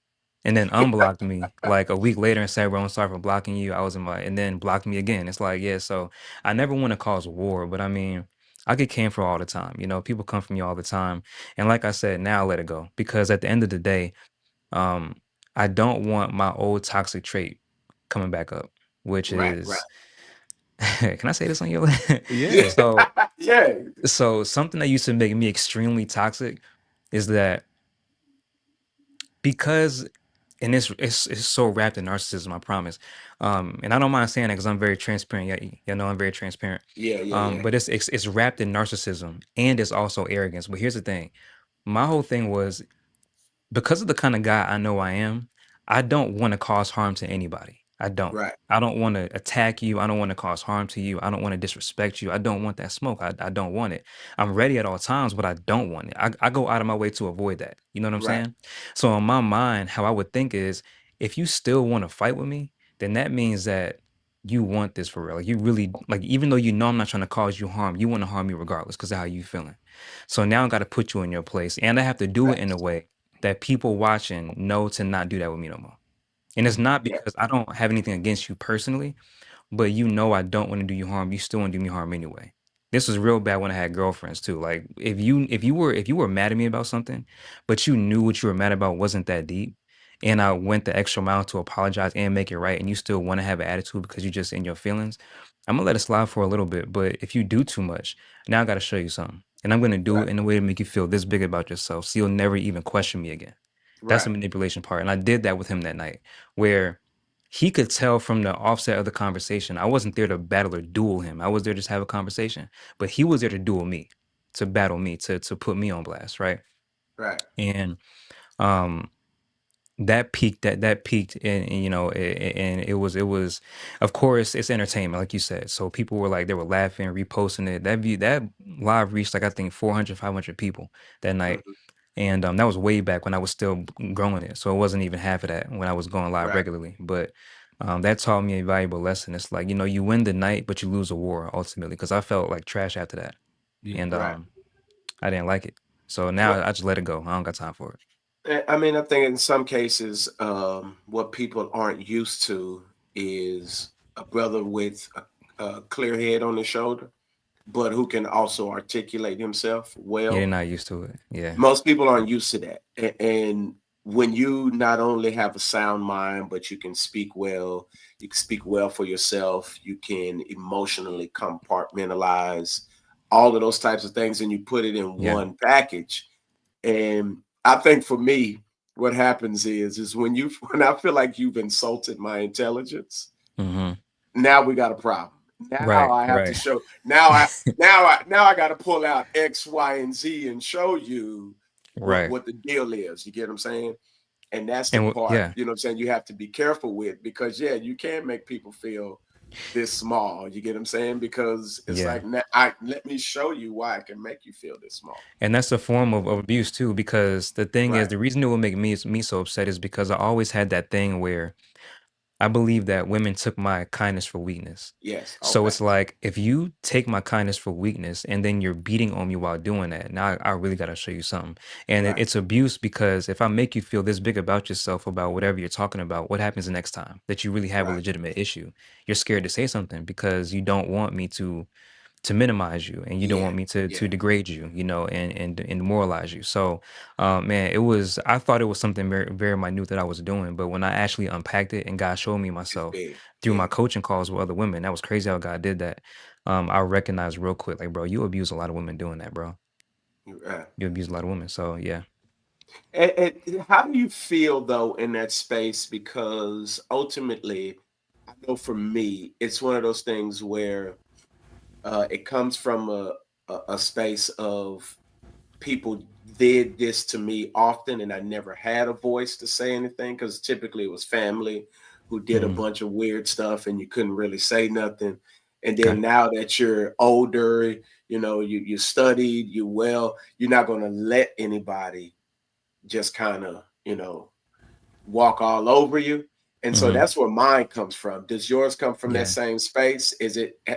And then unblocked me like a week later and said, bro, I'm sorry for blocking you. I was in my and then blocked me again. It's like, yeah, so I never want to cause war, but I mean, I get came for all the time. People come for me all the time. And like I said, now I let it go. Because at the end of the day, um, I don't want my old toxic trait coming back up, which Right. Right. is can I say this on your Yeah. Yeah. so Yeah. something that used to make me extremely toxic is that because and it's so wrapped in narcissism, I promise. And I don't mind saying that because I'm very transparent. Yeah, I'm very transparent. Yeah. Yeah. Yeah. But it's wrapped in narcissism and it's also arrogance. But here's the thing: my whole thing was because of the kind of guy I know I am, I don't want to cause harm to anybody. I don't. Right. I don't want to attack you. I don't want to cause harm to you. I don't want to disrespect you. I don't want that smoke. I don't want it. I'm ready at all times, but I don't want it. I go out of my way to avoid that. You know what I'm Right. saying? So in my mind, how I would think is if you still want to fight with me, then that means that you want this for real. Like you really like, even though I'm not trying to cause you harm, you want to harm me regardless because of how you feeling. So now I got to put you in your place. And I have to do it in a Facts. way that people watching know to not do that with me no more. And it's not Yeah. because I don't have anything against you personally, but I don't want to do you harm. You still want to do me harm anyway. This was real bad when I had girlfriends too. Like if you were mad at me about something, but you knew what you were mad about wasn't that deep, and I went the extra mile to apologize and make it right, and you still want to have an attitude because you just in your feelings, I'm gonna let it slide for a little bit. But if you do too much, now I gotta show you something. And I'm gonna do Right. it in a way to make you feel this big about yourself. So you'll never even question me again. That's the Right. manipulation part. And I did that with him that night, where he could tell from the offset of the conversation. I wasn't there to battle or duel him. I was there to just have a conversation. But he was there to duel me, to battle me, to put me on blast, right? Right. And um that peaked and you know and it was of course it's entertainment like you said, so people were like they were laughing, reposting it. That live reached like I think 400, 500 people that night. Mhm. And that was way back when I was still growing it, so it wasn't even half of that when I was going live Right. regularly. But that taught me a valuable lesson. It's like, you know, you win the night but you lose a war ultimately, because I felt like trash after that. Yeah. And Right. I didn't like it, so now Well, I just let it go. I don't got time for it. I mean, I think in some cases, what people aren't used to is a brother with a clear head on his shoulder, but who can also articulate himself Yeah, they're well. not used to it. Yeah. Most people aren't used to that. And when you not only have a sound mind, but you can speak well for yourself, you can emotionally compartmentalize all of those types of things, and you put it in Yeah. one package. And I think for me, what happens is when you when I feel like you've insulted my intelligence, Hmm. now we got a problem. Now Right, I have to right. show now I got to pull out X, Y, and Z and show you Right. what the deal is. You get what I'm saying? And that's the part, Yeah. you know what I'm saying, you have to be careful with, because yeah, you can make people feel this small. You get what I'm saying? Because it's Yeah. like, I let me show you why I can make you feel this small. And that's a form of abuse too, because the thing is, Right. the reason it will make me so upset is because I always had that thing where I believe that women took my kindness for weakness. Yes. So Okay. it's like, if you take my kindness for weakness and then you're beating on me while doing that, now I really got to show you something. And Right. it's abuse, because if I make you feel this big about yourself, about whatever you're talking about, what happens the next time that you really have a Right. legitimate issue? You're scared to say something because you don't want me to minimize you, and you don't Yeah. want me to Yeah. degrade you, you know, and demoralize you. So man, it was, I thought it was something very, very minute that I was doing, but when I actually unpacked it and God showed me It's myself big. through my Yeah. coaching calls with other women, that was crazy how God did that. I recognized real quick, like, bro, you abuse a lot of women doing that, bro. Right. You abuse a lot of women. So yeah. And how do you feel though in that space? Because ultimately, I know for me, it's one of those things where it comes from a space of people did this to me often, and I never had a voice to say anything, because typically it was family who did a Mhm. bunch of weird stuff, and you couldn't really say nothing. And then Okay. now that you're older, you know, you studied, you well, you're not going to let anybody just kind of, walk all over you. And so Mhm. that's where mine comes from. Does yours come from that Yeah. same space?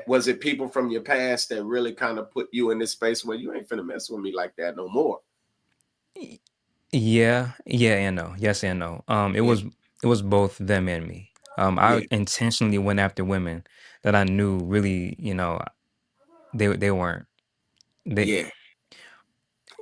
Was it people from your past that really kind of put you in this space where you ain't finna mess with me like that no more? Y- Yeah, yeah and no. Yes and no. Yeah, It was both them and me. I yeah, intentionally went after women that I knew really, you know, they weren't. They yeah.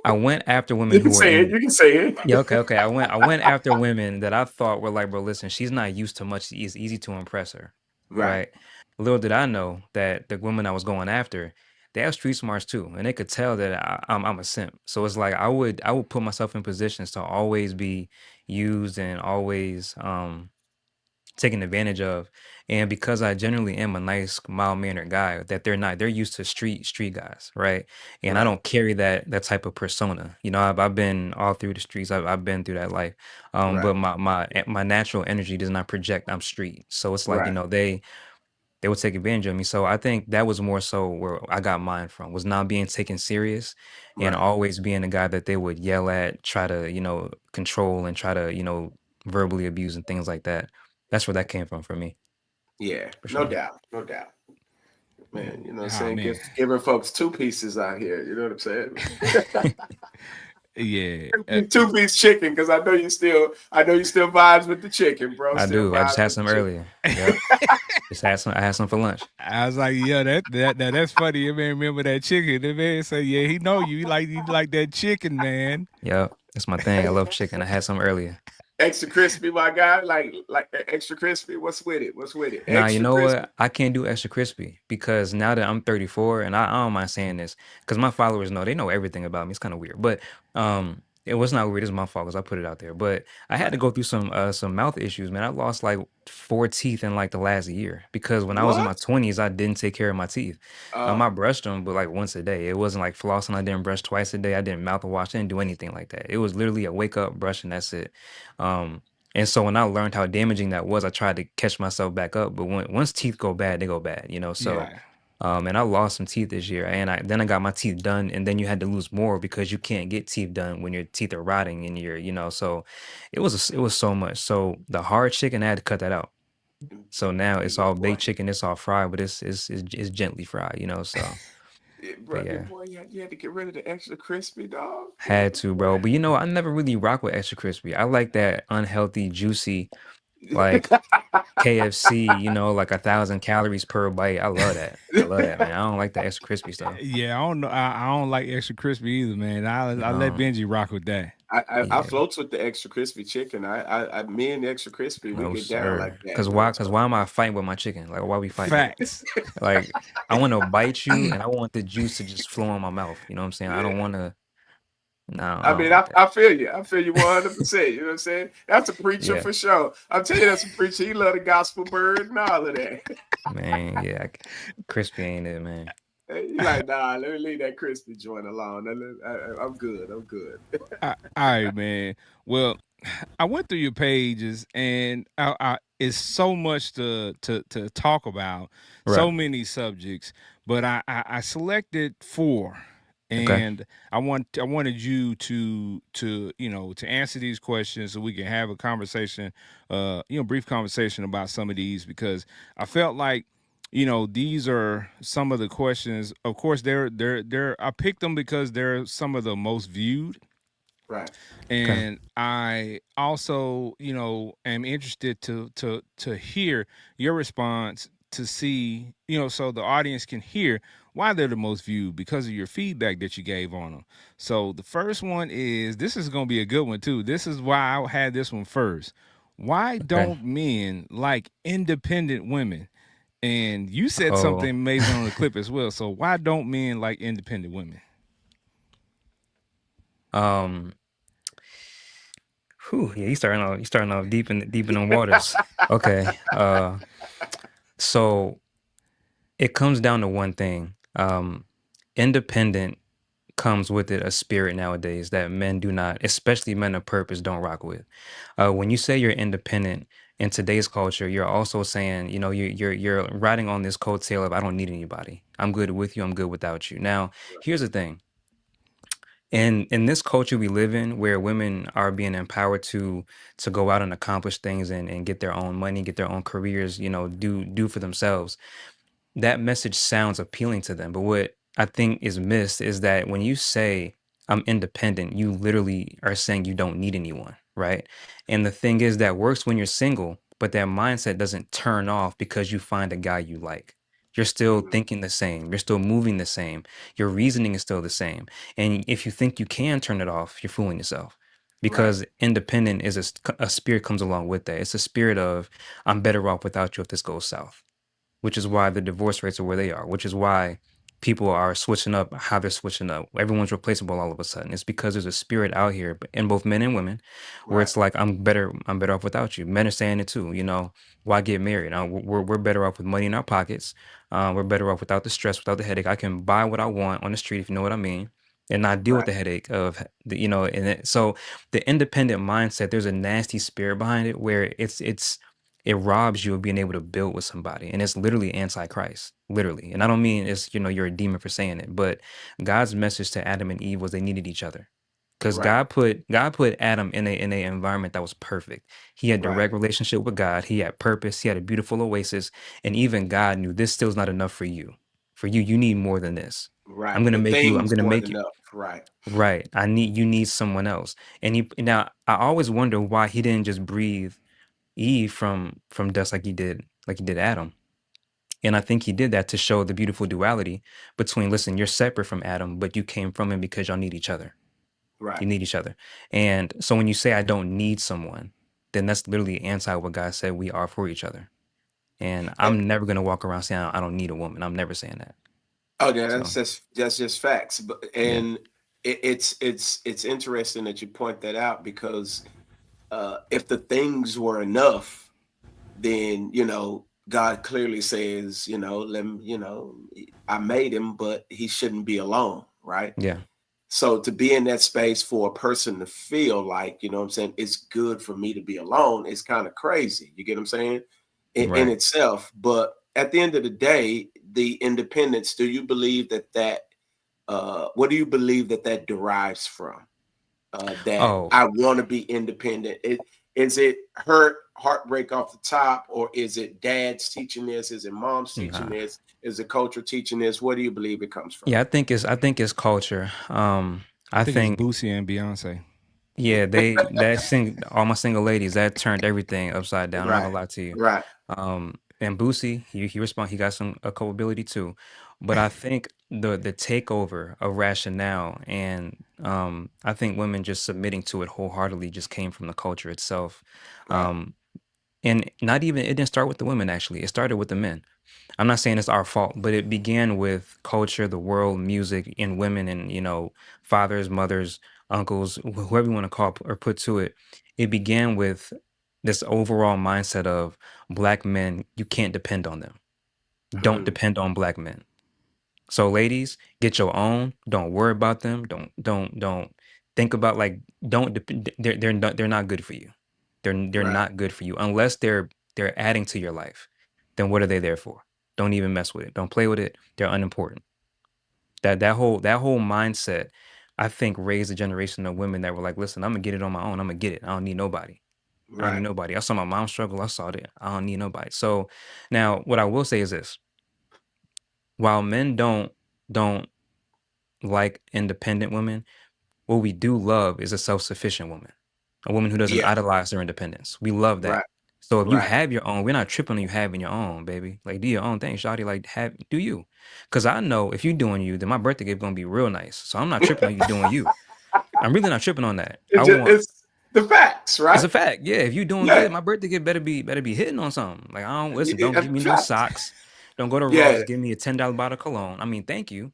I went after women You who can were say it. in. You can say it. Yeah, okay, okay. I went after women that I thought were like, bro, listen, she's not used to much. It's easy to impress her, Right, right? Little did I know that the women I was going after, they have street smarts too, and they could tell that I'm a simp. So it's like I would put myself in positions to always be used and always taken advantage of. And because I generally am a nice, mild-mannered guy, that they're used to street guys, right? And I right, don't carry that type of persona. You know, I've been all through the streets. I've been through that life. right, But my natural energy does not project I'm street. So it's like, you right, know, they would take advantage of me. So I think that was more so where I got mine from, was not being taken serious and right. always being the guy that they would yell at, try to, you know, control and try to, you know, verbally abuse and things like that. That's where that came from for me, Yeah, for no sure. doubt, no doubt. Man, you know what I'm Oh saying? man. Giving folks two pieces out here. You know what I'm saying? Yeah. Two-piece chicken, because I know you still vibes with the chicken, bro. I Still do. I just vibes had with the some chicken. earlier. Yep. I had some for lunch. I was like, yeah, that's funny. You man remember that chicken? The man say, yeah, he know you. He like that chicken, man. Yep. That's my thing. I love chicken. I had some earlier. Extra crispy, my guy. Like extra crispy. What's with it? What's with it? Nah, you Extra know crispy. what? I can't do extra crispy because now that I'm 34, and I don't mind saying this because my followers know, they know everything about me. It's kind of weird, but it was not weird. It's my fault because I put it out there. But I had to Right. go through some mouth issues, man. I lost like 4 teeth in like the last year because when I was in my What? 20s, I didn't take care of my teeth. Uh, I brushed them, but like once a day. It wasn't like flossing. I didn't brush twice a day. I didn't mouthwash. I didn't do anything like that. It was literally a wake up, brush, and that's it. Um, And so when I learned how damaging that was, I tried to catch myself back up. But once teeth go bad, they go bad, you know. So, Yeah. and I lost some teeth this year, and I got my teeth done, and then you had to lose more because you can't get teeth done when your teeth are rotting and you're, you know. So, it was so much. So the hard chicken, I had to cut that out. So now it's Yeah, all boy. baked chicken, it's all fried, but it's gently fried, you know. So, Yeah, but bro, yeah, boy, you had to get rid of the extra crispy, dog. Yeah, had to, boy. bro. But you know, I never really rock with extra crispy. I like that unhealthy, juicy, like KFC, you know, like 1,000 calories per bite. I love that. I love that, man. I don't like the extra crispy stuff. Yeah, I don't know. I don't like extra crispy either, man. I let Um, Benji rock with that. I yeah, floats with the extra crispy chicken. Me and the extra crispy, we no get down like sir. that, Cause man. why? Cause why am I fighting with my chicken? Like, why we fighting? Facts. Like, I want to bite you, and I want the juice to just flow in my mouth. You know what I'm saying? I don't Yeah. want to. No, I I don't mean, like that. I feel you. I feel you 100%. You know what I'm saying? That's a preacher Yeah, for sure. I'll tell you, that's a preacher. He love the gospel bird and all of that. man. Yeah, crispy ain't it, man. You like, nah, let me leave that crispy joint alone. I'm good. I'm good. All right, man. Well, I went through your pages, and it's so much to talk about, Right. so many subjects. But I selected four, Okay. and I wanted you to to answer these questions so we can have a conversation, brief conversation about some of these because I felt like. These are some of the questions. Of course, they're. I picked them because they're some of the most viewed, Right. Okay. and I also, am interested to hear your response to see, so the audience can hear why they're the most viewed because of your feedback that you gave on them. So the first one is this is going to be a good one too. This is why I had this one first. Why Okay. don't men like independent women? And you said something Oh. amazing on the clip as well. So why don't men like independent women? um. Whew, yeah, you starting off deep in the waters. Okay. So it comes down to one thing. Independent comes with it a spirit nowadays that men do not, especially men of purpose, don't rock with. When you say you're independent in today's culture, you're also saying, you know, you're riding on this coattail of I don't need anybody. I'm good with you. I'm good without you. Now, here's the thing. In this culture we live in, where women are being empowered to go out and accomplish things and get their own money, get their own careers, you know, do for themselves, that message sounds appealing to them. But what I think is missed is that when you say I'm independent, you literally are saying you don't need anyone, right? And the thing is that works when you're single, but that mindset doesn't turn off because you find a guy you like. You're still Mhm. thinking the same. You're still moving the same. Your reasoning is still the same. And if you think you can turn it off, you're fooling yourself. Right. Because independent is a spirit comes along with that. It's a spirit of I'm better off without you if this goes south, which is why the divorce rates are where they are, which is why people are switching up how they're switching up. Everyone's replaceable all of a sudden. It's because there's a spirit out here in both men and women where Right. it's like I'm better off without you. Men are saying it too, you know, why get married? We're better off with money in our pockets. We're better off without the stress, without the headache. I can buy what I want on the street if you know what I mean. And not deal with Right. the headache of the, you know, and so the independent mindset, there's a nasty spirit behind it where it robs you of being able to build with somebody, and it's literally antichrist, literally. And I don't mean it's, you know, you're a demon for saying it, but God's message to Adam and Eve was they needed each other, because Right. God put Adam in a environment that was perfect. He had Right. direct relationship with God. He had purpose. He had a beautiful oasis, and even God knew this still's not enough for you. For you, you need more than this. I'm Right. gonna The make you. I'm things gonna weren't make you. enough. Right. Right. You need someone else. And he now I always wonder why he didn't just breathe Eve from dust like he did Adam. And I think he did that to show the beautiful duality between, listen, you're separate from Adam, but you came from him because y'all need each other. Right. You need each other. And so when you say I don't need someone, then that's literally anti what God said we are for each other. And And, I'm never gonna walk around saying I don't need a woman. I'm never saying that. oh yeah, So that's just facts. But yeah. and it's interesting that you point that out because if the things were enough, then God clearly says, let him, I made him, but he shouldn't be alone, right? Yeah. So to be in that space for a person to feel like, you know what I'm saying, it's good for me to be alone, it's kind of crazy. You get what I'm saying? In Right. itself. But at the end of the day, the independence, do you believe what do you believe that derives from? That Oh, I want to be independent. Is it hurt, heartbreak off the top, or is it dad's teaching this? Is it mom's teaching nah. this? Is the culture teaching this? What do you believe it comes from? Yeah, I think it's culture. I I think it's think Boosie and Beyonce. yeah, all my single ladies that turned everything upside down. I'm not gonna Right, lie to you. right, And Boosie, he got some a culpability too, but I think the takeover of rationale and I think women just submitting to it wholeheartedly just came from the culture itself. right, Um, and not even it didn't start with the women actually. It started with the men. I'm not saying it's our fault, but it began with culture, the world, music, and women, and fathers, mothers, uncles, whoever you want to call or put to it. It began with this overall mindset of black men. You can't depend on them. Don't mm, depend on black men. So, ladies, get your own. Don't worry about them. Don't think about like don't depend. They're not good for you. They're right, not good for you unless they're adding to your life. Then what are they there for? Don't even mess with it. Don't play with it. They're unimportant. That whole mindset, I think, raised a generation of women that were like, listen, I'm gonna get it on my own. I'm gonna get it. I don't need nobody. I don't need right, nobody. I saw my mom struggle. I saw that. I don't need nobody. So now, what I will say is this: while men don't like independent women, what we do love is a self-sufficient woman, a woman who doesn't yeah, idolize her independence. We love right, that. So if you right. have your own, we're not tripping on you having your own, baby. Like do your own thing, shawty. Like do you? Because I know if you doing you, then my birthday gift gonna be real nice. So I'm not tripping on you doing you. I'm really not tripping on that. I want It's the facts, it's right? a fact. Yeah, if you doing Yeah, good, my birthday gift better be hitting on something. Like I don't listen. Don't give me no facts. socks. Don't go to Ross. Yeah, Just give me a $10 bottle of cologne. I mean, thank you,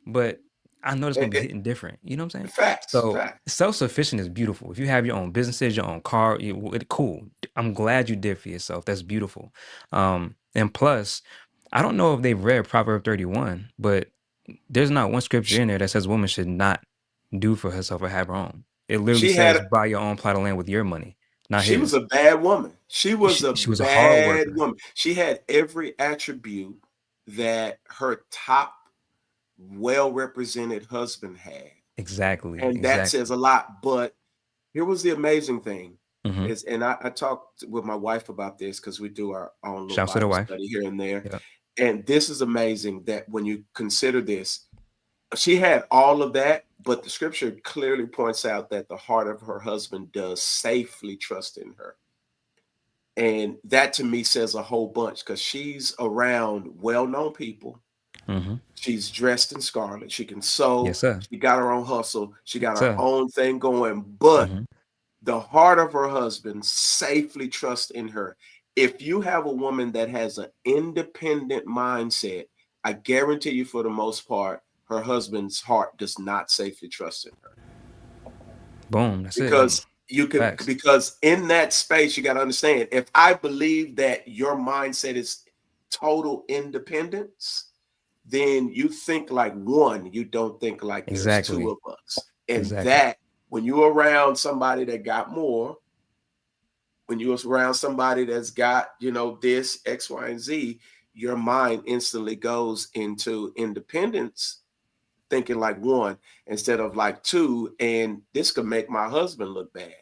but I know it's gonna be it, hitting different. You know what I'm saying? facts, So facts. self sufficient is beautiful. If you have your own businesses, your own car, cool. I'm glad you did for yourself. That's beautiful. And plus, I don't know if they've read Proverb 31, but there's not one scripture She, in there that says woman should not do for herself or have her own. It literally she had says a, buy your own plot of land with your money, not she was his. a bad woman. She was a She was a hard bad worker. woman. She had every attribute that her top, well represented husband had, Exactly, and that says exactly. a lot. But here was the amazing thing Mhm. is, and I talked with my wife about this because we do our own little Shouts to the Bible wife. study here and there. Yep. And this is amazing that when you consider this, she had all of that, but the scripture clearly points out that the heart of her husband does safely trust in her. And that to me says a whole bunch because she's around well known people. Mhm. She's dressed in scarlet. She can Yes, sew. sir. She got her own hustle. She Yes, got her sir. own thing going. But Mhm. the heart of her husband safely trusts in her. If you have a woman that has an independent mindset, I guarantee you, for the most part, her husband's heart does not safely trust in her Boom. That's it. because you can Facts. because in that space you got to understand, if I believe that your mindset is total independence, then you think like one, you don't think like there's two Exactly. of us. And Exactly. that when you're around somebody that got more, when you're around somebody that's got, this X, Y, and Z, your mind instantly goes into independence, thinking like one instead of like two. And this could make my husband look bad.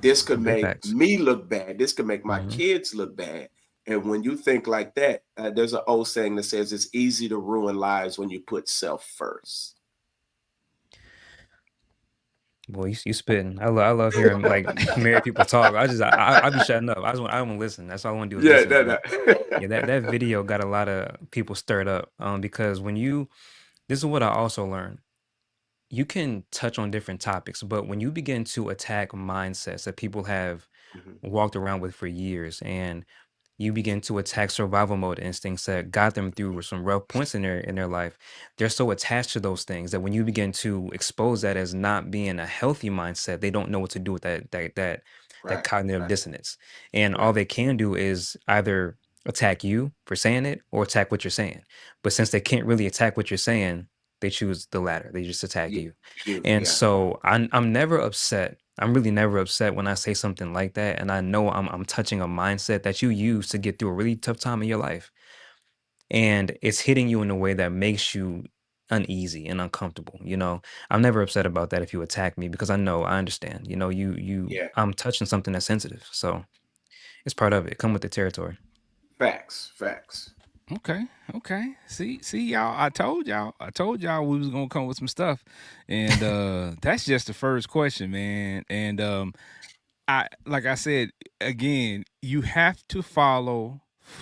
This could Big make facts. me look bad. This could make my Mhm. kids look bad. And when you think like that, there's an old saying that says it's easy to ruin lives when you put self first. Boy, you spitting. I love hearing like married people talk. I be shutting up. I want to listen. That's all I want to do is Yeah, listen. no, But no. yeah, that video got a lot of people stirred up. Because when you this is what I also learned. You can touch on different topics, but when you begin to attack mindsets that people have Mhm. walked around with for years, and you begin to attack survival mode instincts that got them through some rough points in their life, they're so attached to those things that when you begin to expose that as not being a healthy mindset, they don't know what to do with that Right, cognitive right, dissonance. And all right. they can do is either attack you for saying it or attack what you're saying. But since they can't really attack what you're saying, They choose the latter. They just attack Yeah, you. And yeah, so I'm never upset. I'm really never upset when I say something like that, and I know I'm touching a mindset that you use to get through a really tough time in your life, and it's hitting you in a way that makes you uneasy and uncomfortable. I'm never upset about that if you attack me, because I understand. yeah. I'm touching something that's sensitive, so it's part of it. Come with the territory. Facts, facts. Okay, okay. See, y'all. I told y'all we was gonna come with some stuff, and that's just the first question, man. And I like I said again, you have to follow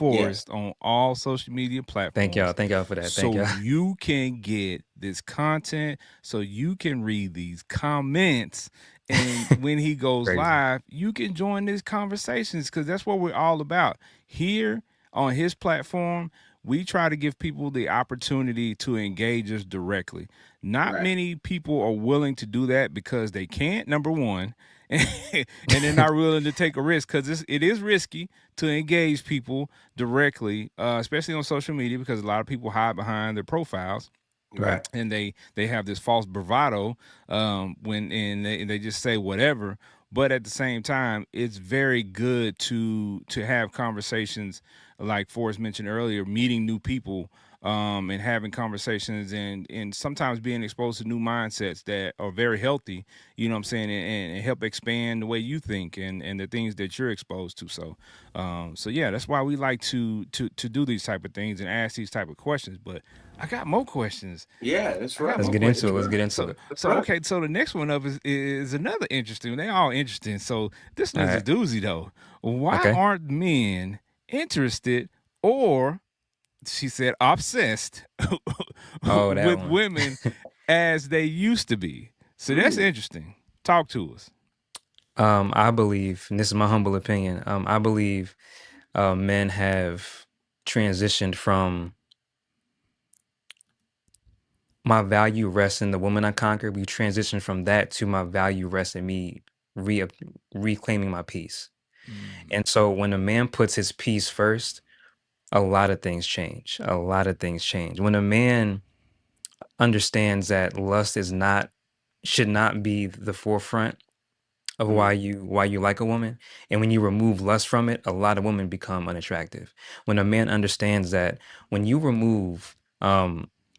Yes, Forrest on all social media Thank y'all. platforms Thank y'all for that. Thank so y'all. you can get this content, so you can read these comments, and when he goes Crazy. live, you can join these conversations because that's what we're all about here on his platform. We try to give people the opportunity to engage us directly. Not right, many people are willing to do that because they can't, number one, and they're not willing to take a risk because it is risky to engage people directly, especially on social media, because a lot of people hide behind their profiles Right. right, and they have this false bravado when and they just say whatever. But at the same time, it's very good to have conversations like Forrest mentioned earlier, meeting new people, and having conversations, and sometimes being exposed to new mindsets that are very healthy, you know what I'm saying, and help expand the way you think and the things that you're exposed to. So yeah, that's why we like to do these type of things and ask these type of questions. But I got more questions. yeah. That's I got right. Let's more get into That's it. questions. Let's right. get into So it. That's so right. okay, so the next one up is another interesting. They all interesting. So this All one's a right. doozy though. Why Okay. aren't men interested, or she said obsessed Oh, that with one. women as they used to be? So that's Mm, interesting. Talk to us. I believe, and this is my humble opinion. I believe men have transitioned from my value rests in the woman I conquered. We transitioned from that to my value rests in me re- reclaiming my peace. Mm, And so when a man puts his peace first, a lot of things change. A lot of things change. When a man understands that lust is not should not be the forefront of mm, why you like a woman, and when you remove lust from it, a lot of women become unattractive. When a man understands that when you remove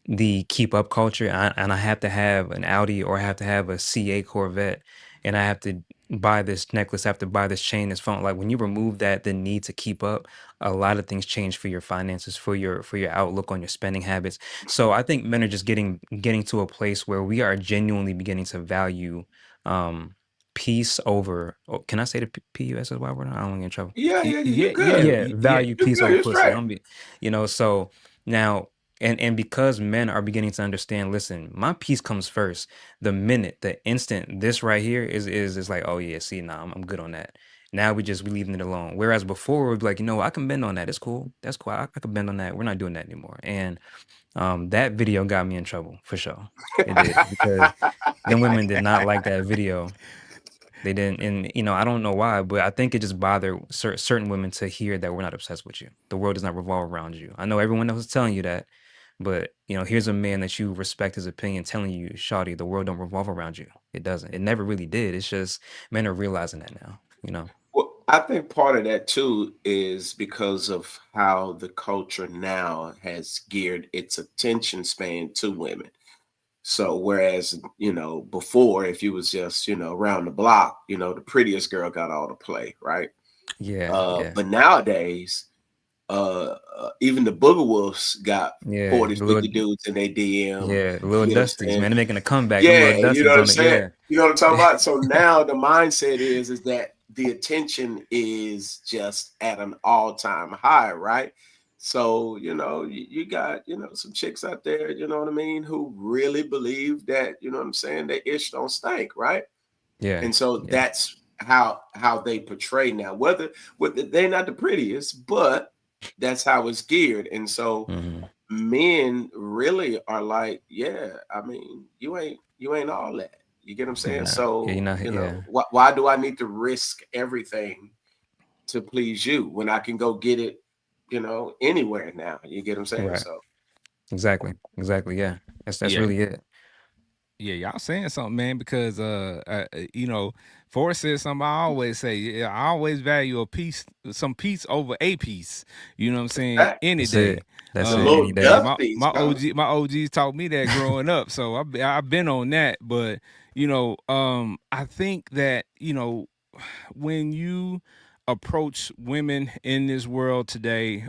the keep up culture, and I have to have an Audi, or I have to have a CA Corvette, and I have to buy this necklace, I have to buy this chain, this phone, like when you remove that, the need to keep up, a lot of things change for your finances, for your outlook on your spending habits. So I think men are just getting to a place where we are genuinely beginning to value peace over, oh, can I say the PUS as well? I don't want to get in trouble. yeah, yeah. yeah, You're yeah, good. Yeah, yeah. value You're peace good. over You're pussy. straight. Don't be, so now, and because men are beginning to understand, listen, my peace comes first. The instant this right here is like, oh yeah, see, nah, I'm good on that. Now we leaving it alone. Whereas before we'd be like, I can bend on that. It's cool. That's cool. I could bend on that. We're not doing that anymore. And that video got me in trouble for sure. It did, because them women did not like that video. They didn't, and I don't know why, but I think it just bothered certain women to hear that we're not obsessed with you. The world does not revolve around you. I know everyone else is telling you that, but here's a man that you respect his opinion telling you, "Shawty, the world don't revolve around you. It doesn't. It never really did. It's just men are realizing that now. Well, I think part of that too is because of how the culture now has geared its attention span to women. So whereas, before, if you was just, around the block, the prettiest girl got all the play, right? Yeah, yeah, But nowadays, even the booger wolves got yeah. 40, The 50 little, dudes in their DM. yeah, the little You get what I'm dusties, saying? man. They're making a comeback. Them Yeah, little you know dusties what I'm on the saying? yeah. You know what I'm talking about? So now the mindset is that the attention is just at an all-time high, right? So, you got, some chicks out there, you know what I mean, who really believe that, you know what I'm saying, they ish don't stink, right? Yeah, And so yeah. that's how they portray now. Whether they're not the prettiest, but that's how it's geared. And so Hmm. men really are like, yeah, I mean, you ain't all that. You get what I'm You're saying? not. Yeah, you're So, not. Yeah. why do I need to risk everything to please you when I can go get it, anywhere now? You get what I'm saying? Right. So Exactly. Exactly. Yeah. That's Yeah. really it. Yeah, y'all saying something, man, because Forrest says something I always say. Yeah, I always value a piece, some piece over a piece. You know what I'm saying? Fact. Any That's it. day. That's The it. Any little day. Yeah, duck my piece, my brother. OG my OGs taught me that growing up, so I've been on that. But I think that when you approach women in this world today,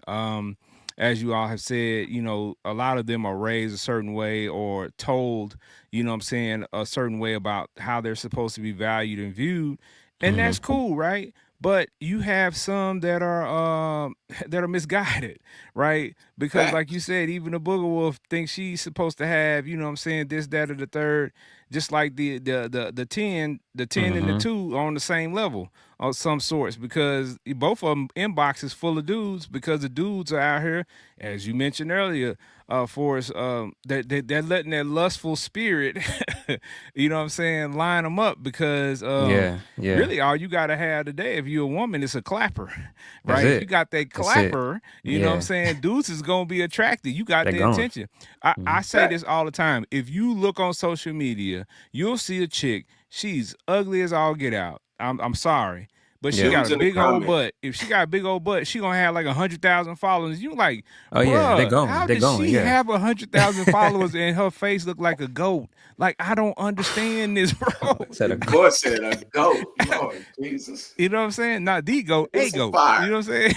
as you all have said, a lot of them are raised a certain way or told, what I'm saying, a certain way about how they're supposed to be valued and viewed. And Hmm. that's cool, right? But you have some that are that are misguided, right? Because like you Facts. said, even the booger wolf thinks she's supposed to have, you know what I'm saying, this, that, or the third, just like the ten and the Hmm. two are on the same level of some sorts, because both of them inboxes full of dudes, because the dudes are out here, as you mentioned earlier, for us, they're letting that lustful spirit, you know what I'm saying, line them up, because Yeah. Yeah. really all you got to have today, if you're a woman, is a clapper, That's right? If you it. got that That's it. clapper, you know what I'm Yeah. saying, dudes is going to be attracted. You got They're their going. attention. I Hmm. say Fact. this all the time. If you look on social media, you'll see a chick. She's ugly as all get out. I'm sorry, but she Yeah. got Dudes a in the big old comments. butt. If she got a big old butt, she gonna have like 100,000 followers. You like, Oh yeah. They're bruh, going. how They're does going. she Yeah. have 100,000 followers and her face look like a goat? Like, I don't understand this, bro. Said a. This boy said a goat. Lord Jesus. You know what I'm saying? Not the goat, a It's a goat. fire. You know what I'm saying?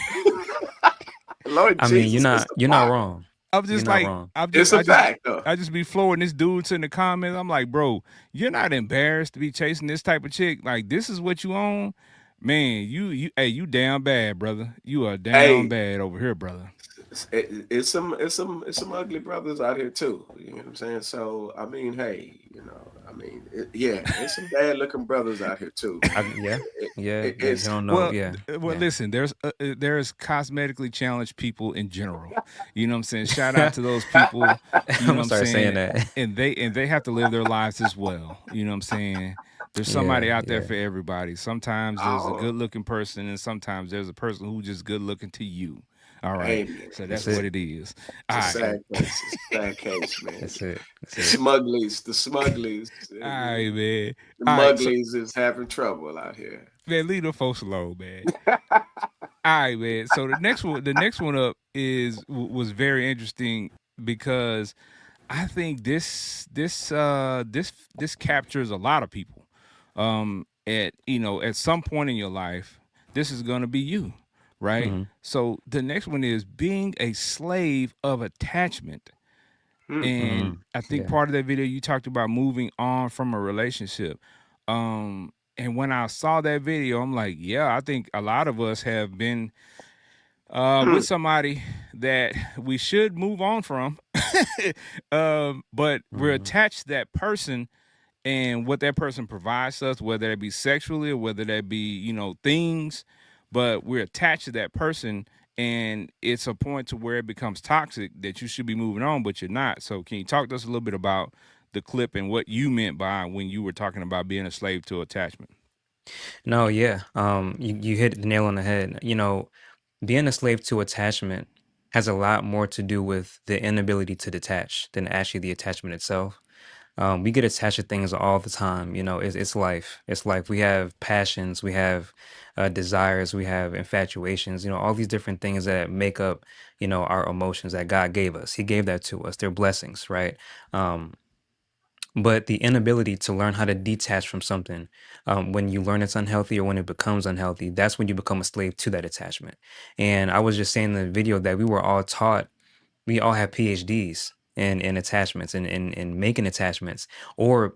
Lord I mean, Jesus, it's a you're not fire. wrong. I'm You're just not like, wrong. It's a fact, though. I just be flooring this dudes in the comments. I'm like, bro, you're not embarrassed to be chasing this type of chick. Like, this is what you own, man. Hey, you down bad, brother. You are down Hey, bad over here, brother. it's some ugly brothers out here too. You know what I'm saying? So I mean, hey, yeah, it's some bad looking brothers out here too. Yeah. It, Yeah. it, Yeah. You it's don't know. Well, Yeah. well, Yeah. listen. There's cosmetically challenged people in general. You know what I'm saying? Shout out to those people. I'm You know gonna what I'm start saying saying? that. And they have to live their lives as well. You know what I'm saying? There's somebody Yeah. out there Yeah. for everybody. Sometimes there's a oh, good looking person, and sometimes there's a person who's just good looking to you. All right. hey man, So That's that's what it. it is. it's All a right. sad case. It's a sad case, man. That's it. That's The it. smugglies, All right, man. the All right. So, mugglies is having trouble out here. man, leave the folks alone, man. All right, man. So the next one up was very interesting, because I think this captures a lot of people. At some point in your life, this is gonna be you, right? Hmm. So the next one is being a slave of attachment. Hmm. And Hmm. I think Yeah. part of that video you talked about moving on from a relationship. And when I saw that video, I'm like, yeah, I think a lot of us have been Hmm. with somebody that we should move on from, but we're Hmm. attached to that person and what that person provides us, whether that be sexually or whether that be things, but we're attached to that person, and it's a point to where it becomes toxic that you should be moving on, but you're not. So can you talk to us a little bit about the clip and what you meant by when you were talking about being a slave to attachment? No. Yeah. You hit the nail on the head. Being a slave to attachment has a lot more to do with the inability to detach than actually the attachment itself. We get attached to things all the time. It's life. It's life. We have passions. We have desires. We have infatuations. All these different things that make up, our emotions that God gave us. He gave that to us. They're blessings, right? Um, but the inability to learn how to detach from something, when you learn it's unhealthy or when it becomes unhealthy, that's when you become a slave to that attachment. And I was just saying in the video that we all have PhDs in attachments and in making attachments, or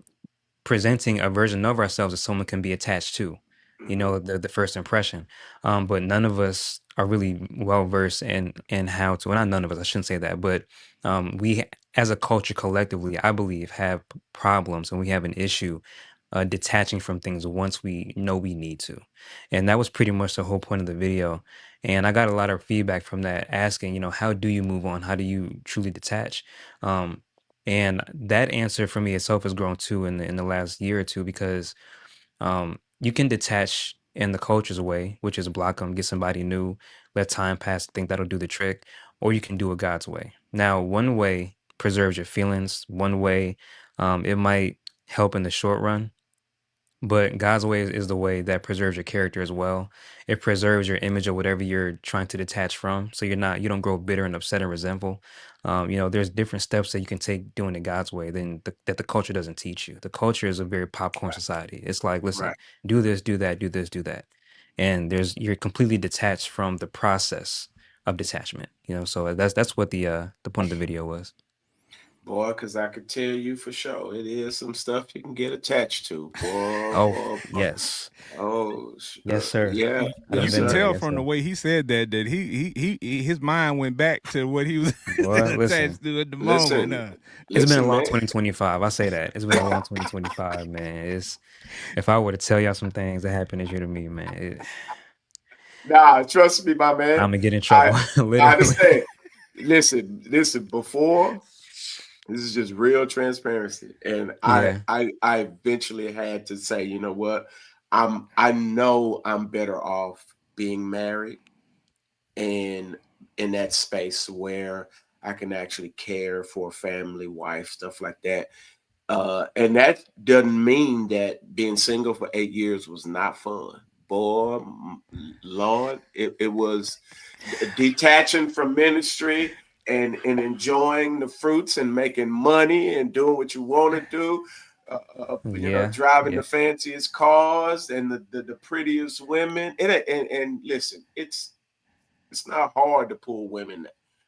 presenting a version of ourselves that someone can be attached to, Hmm. the first impression. But none of us are really well versed in how to, well, not none of us, I shouldn't say that, but we as a culture collectively, I believe, have problems, and we have an issue detaching from things once we know we need to. And that was pretty much the whole point of the video. And I got a lot of feedback from that, asking, how do you move on? How do you truly detach? Um, and that answer for me itself has grown too in the last year or two, because you can detach in the culture's way, which is block them, get somebody new, let time pass, think that'll do the trick, or you can do it God's way. Now, one way preserves your feelings one way. It might help in the short run, but God's way is the way that preserves your character as well. It preserves your image of whatever you're trying to detach from. So you don't grow bitter and upset and resentful. There's different steps that you can take doing it God's way that the culture doesn't teach you. The culture is a very popcorn Right. society. It's like, listen, Right. do this, do that, do this, do that. And you're completely detached from the process of detachment. So that's what the point of the video was. Boy, because I could tell you for sure, it is some stuff you can get attached to. Boy, Oh, boy, boy. yes. Oh, Yes, sir. yeah. I've You Yes, been can there. sir. tell Yes, from the sir. way he said that his mind went back to what he was Boy, listen. attached to at the moment. Listen, It's been a listen, long man. 2025. I say that. It's been a long 2025, man. If I were to tell y'all some things that happened this year to me, man, Nah, trust me, my man. I'm gonna get in trouble, I I literally. understand. Listen. Before, this is just real transparency, and I Yeah, I I eventually had to say, you know what? I know I'm better off being married and in that space where I can actually care for family, wife, stuff like that. And that doesn't mean that being single for 8 years was not fun. Boy, Lord, it was detaching from ministry and enjoying the fruits and making money and doing what you want to do. yeah, Driving yeah. the fanciest cars and the prettiest women. And listen, it's not hard to pull women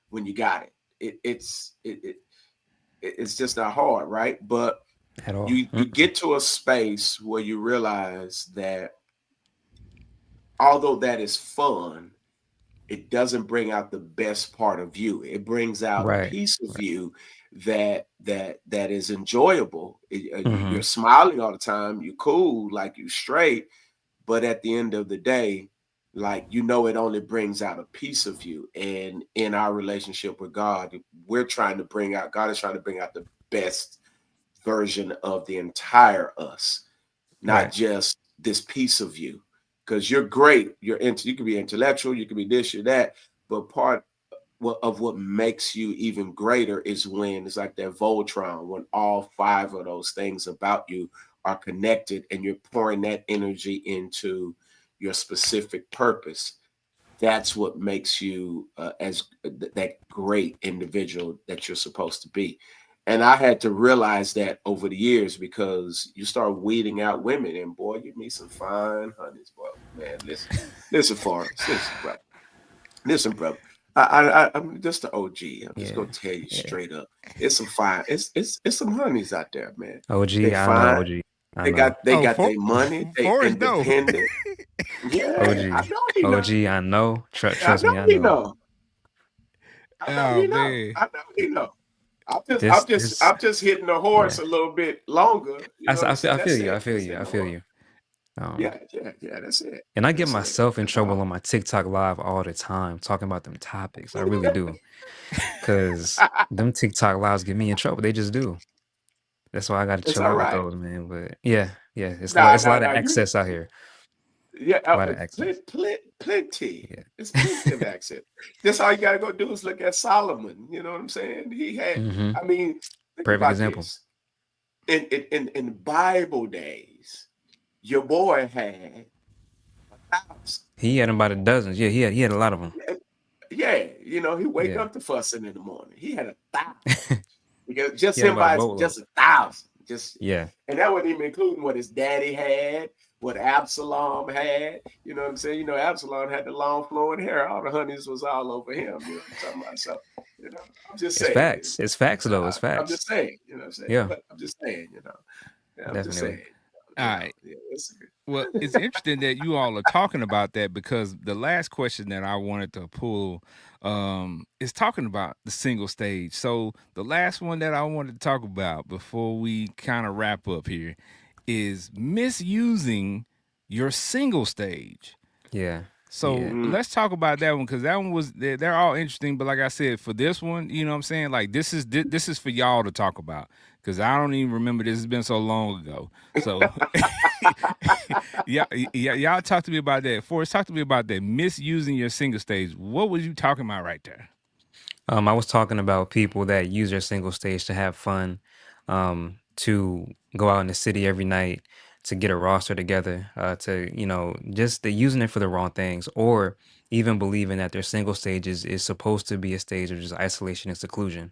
when you got it. It's just not hard, right? But At all. you get to a space where you realize that although that is fun, it doesn't bring out the best part of you. It brings out a Right, piece of right. you that is enjoyable. You're Mm-hmm. smiling all the time. You're cool, like you straight. But at the end of the day, like it only brings out a piece of you. And in our relationship with God, God is trying to bring out the best version of the entire us, not Right, just this piece of you. Because you're great. You can be intellectual, you can be this, or that, but part of what makes you even greater is when it's like that Voltron, when all five of those things about you are connected and you're pouring that energy into your specific purpose. That's what makes you as that great individual that you're supposed to be. And I had to realize that over the years because you start weeding out women, and boy, you meet some fine honeys, boy. Man, listen, Forrest, listen, brother. I'm just the OG. I'm just yeah, gonna tell you yeah. straight up. It's some fine. It's some honeys out there, man. They OG, I know. fine. OG, I They know. got they Oh, got their money. They Forrest, no. independent. Yeah, I OG, know he know. OG, I know. I Trust know me, I he know. know. I know Oh he know. man. I know he know. I'm just I'm This, just this, I'm just hitting the yeah. horse a little bit longer. You know what I'm saying? I feel That's you. I it. feel Just you. hitting I the feel horse. you. Um, Yeah. That's it. and I get That's it. myself in That's trouble all. on my TikTok live all the time talking about them topics. I really do. Cause them TikTok lives get me in trouble. They just do. That's why I gotta It's chill all out with right. those, man. But yeah, Nah, it's a nah, lot of nah. You access out here. yeah, A lot of access. plenty. Yeah. It's plenty of access. That's all you gotta go do is look at Solomon. You know what I'm saying? He had. Mm-hmm. I mean, think Perfect about example. this. In Bible days, your boy had 1,000. He had about a dozen. Yeah, he had a lot of them. Yeah, yeah, he wake Yeah. up to fussing in the morning. He had 1,000 because just He had him about a by boatload. just 1,000. Just Yeah. and that wasn't even including what his daddy had, what Absalom had. You know what I'm saying? Absalom had the long flowing hair. All the honeys was all over him. You know what I'm talking about? So, I'm just It's saying. facts. It's facts though. It's I'm facts. just saying. You know what I'm saying? Yeah, But I'm just saying. Yeah, I'm just definitely. saying. All right. Yeah, it's Well, it's interesting that you all are talking about that because the last question that I wanted to pull is talking about the single stage. So the last one that I wanted to talk about before we kind of wrap up here is misusing your single stage. Yeah. Yeah. So mm, let's talk about that one because that one was they're all interesting. But like I said, for this one, you know what I'm saying? Like this is for y'all to talk about because I don't even remember this has been so long ago. So yeah, y'all talk to me about that. Forrest, talk to me about that misusing your single stage. What was you talking about right there? I was talking about people that use their single stage to have fun, to go out in the city every night, to get a roster together, to just they're using it for the wrong things, or even believing that their single stage is supposed to be a stage of just isolation and seclusion.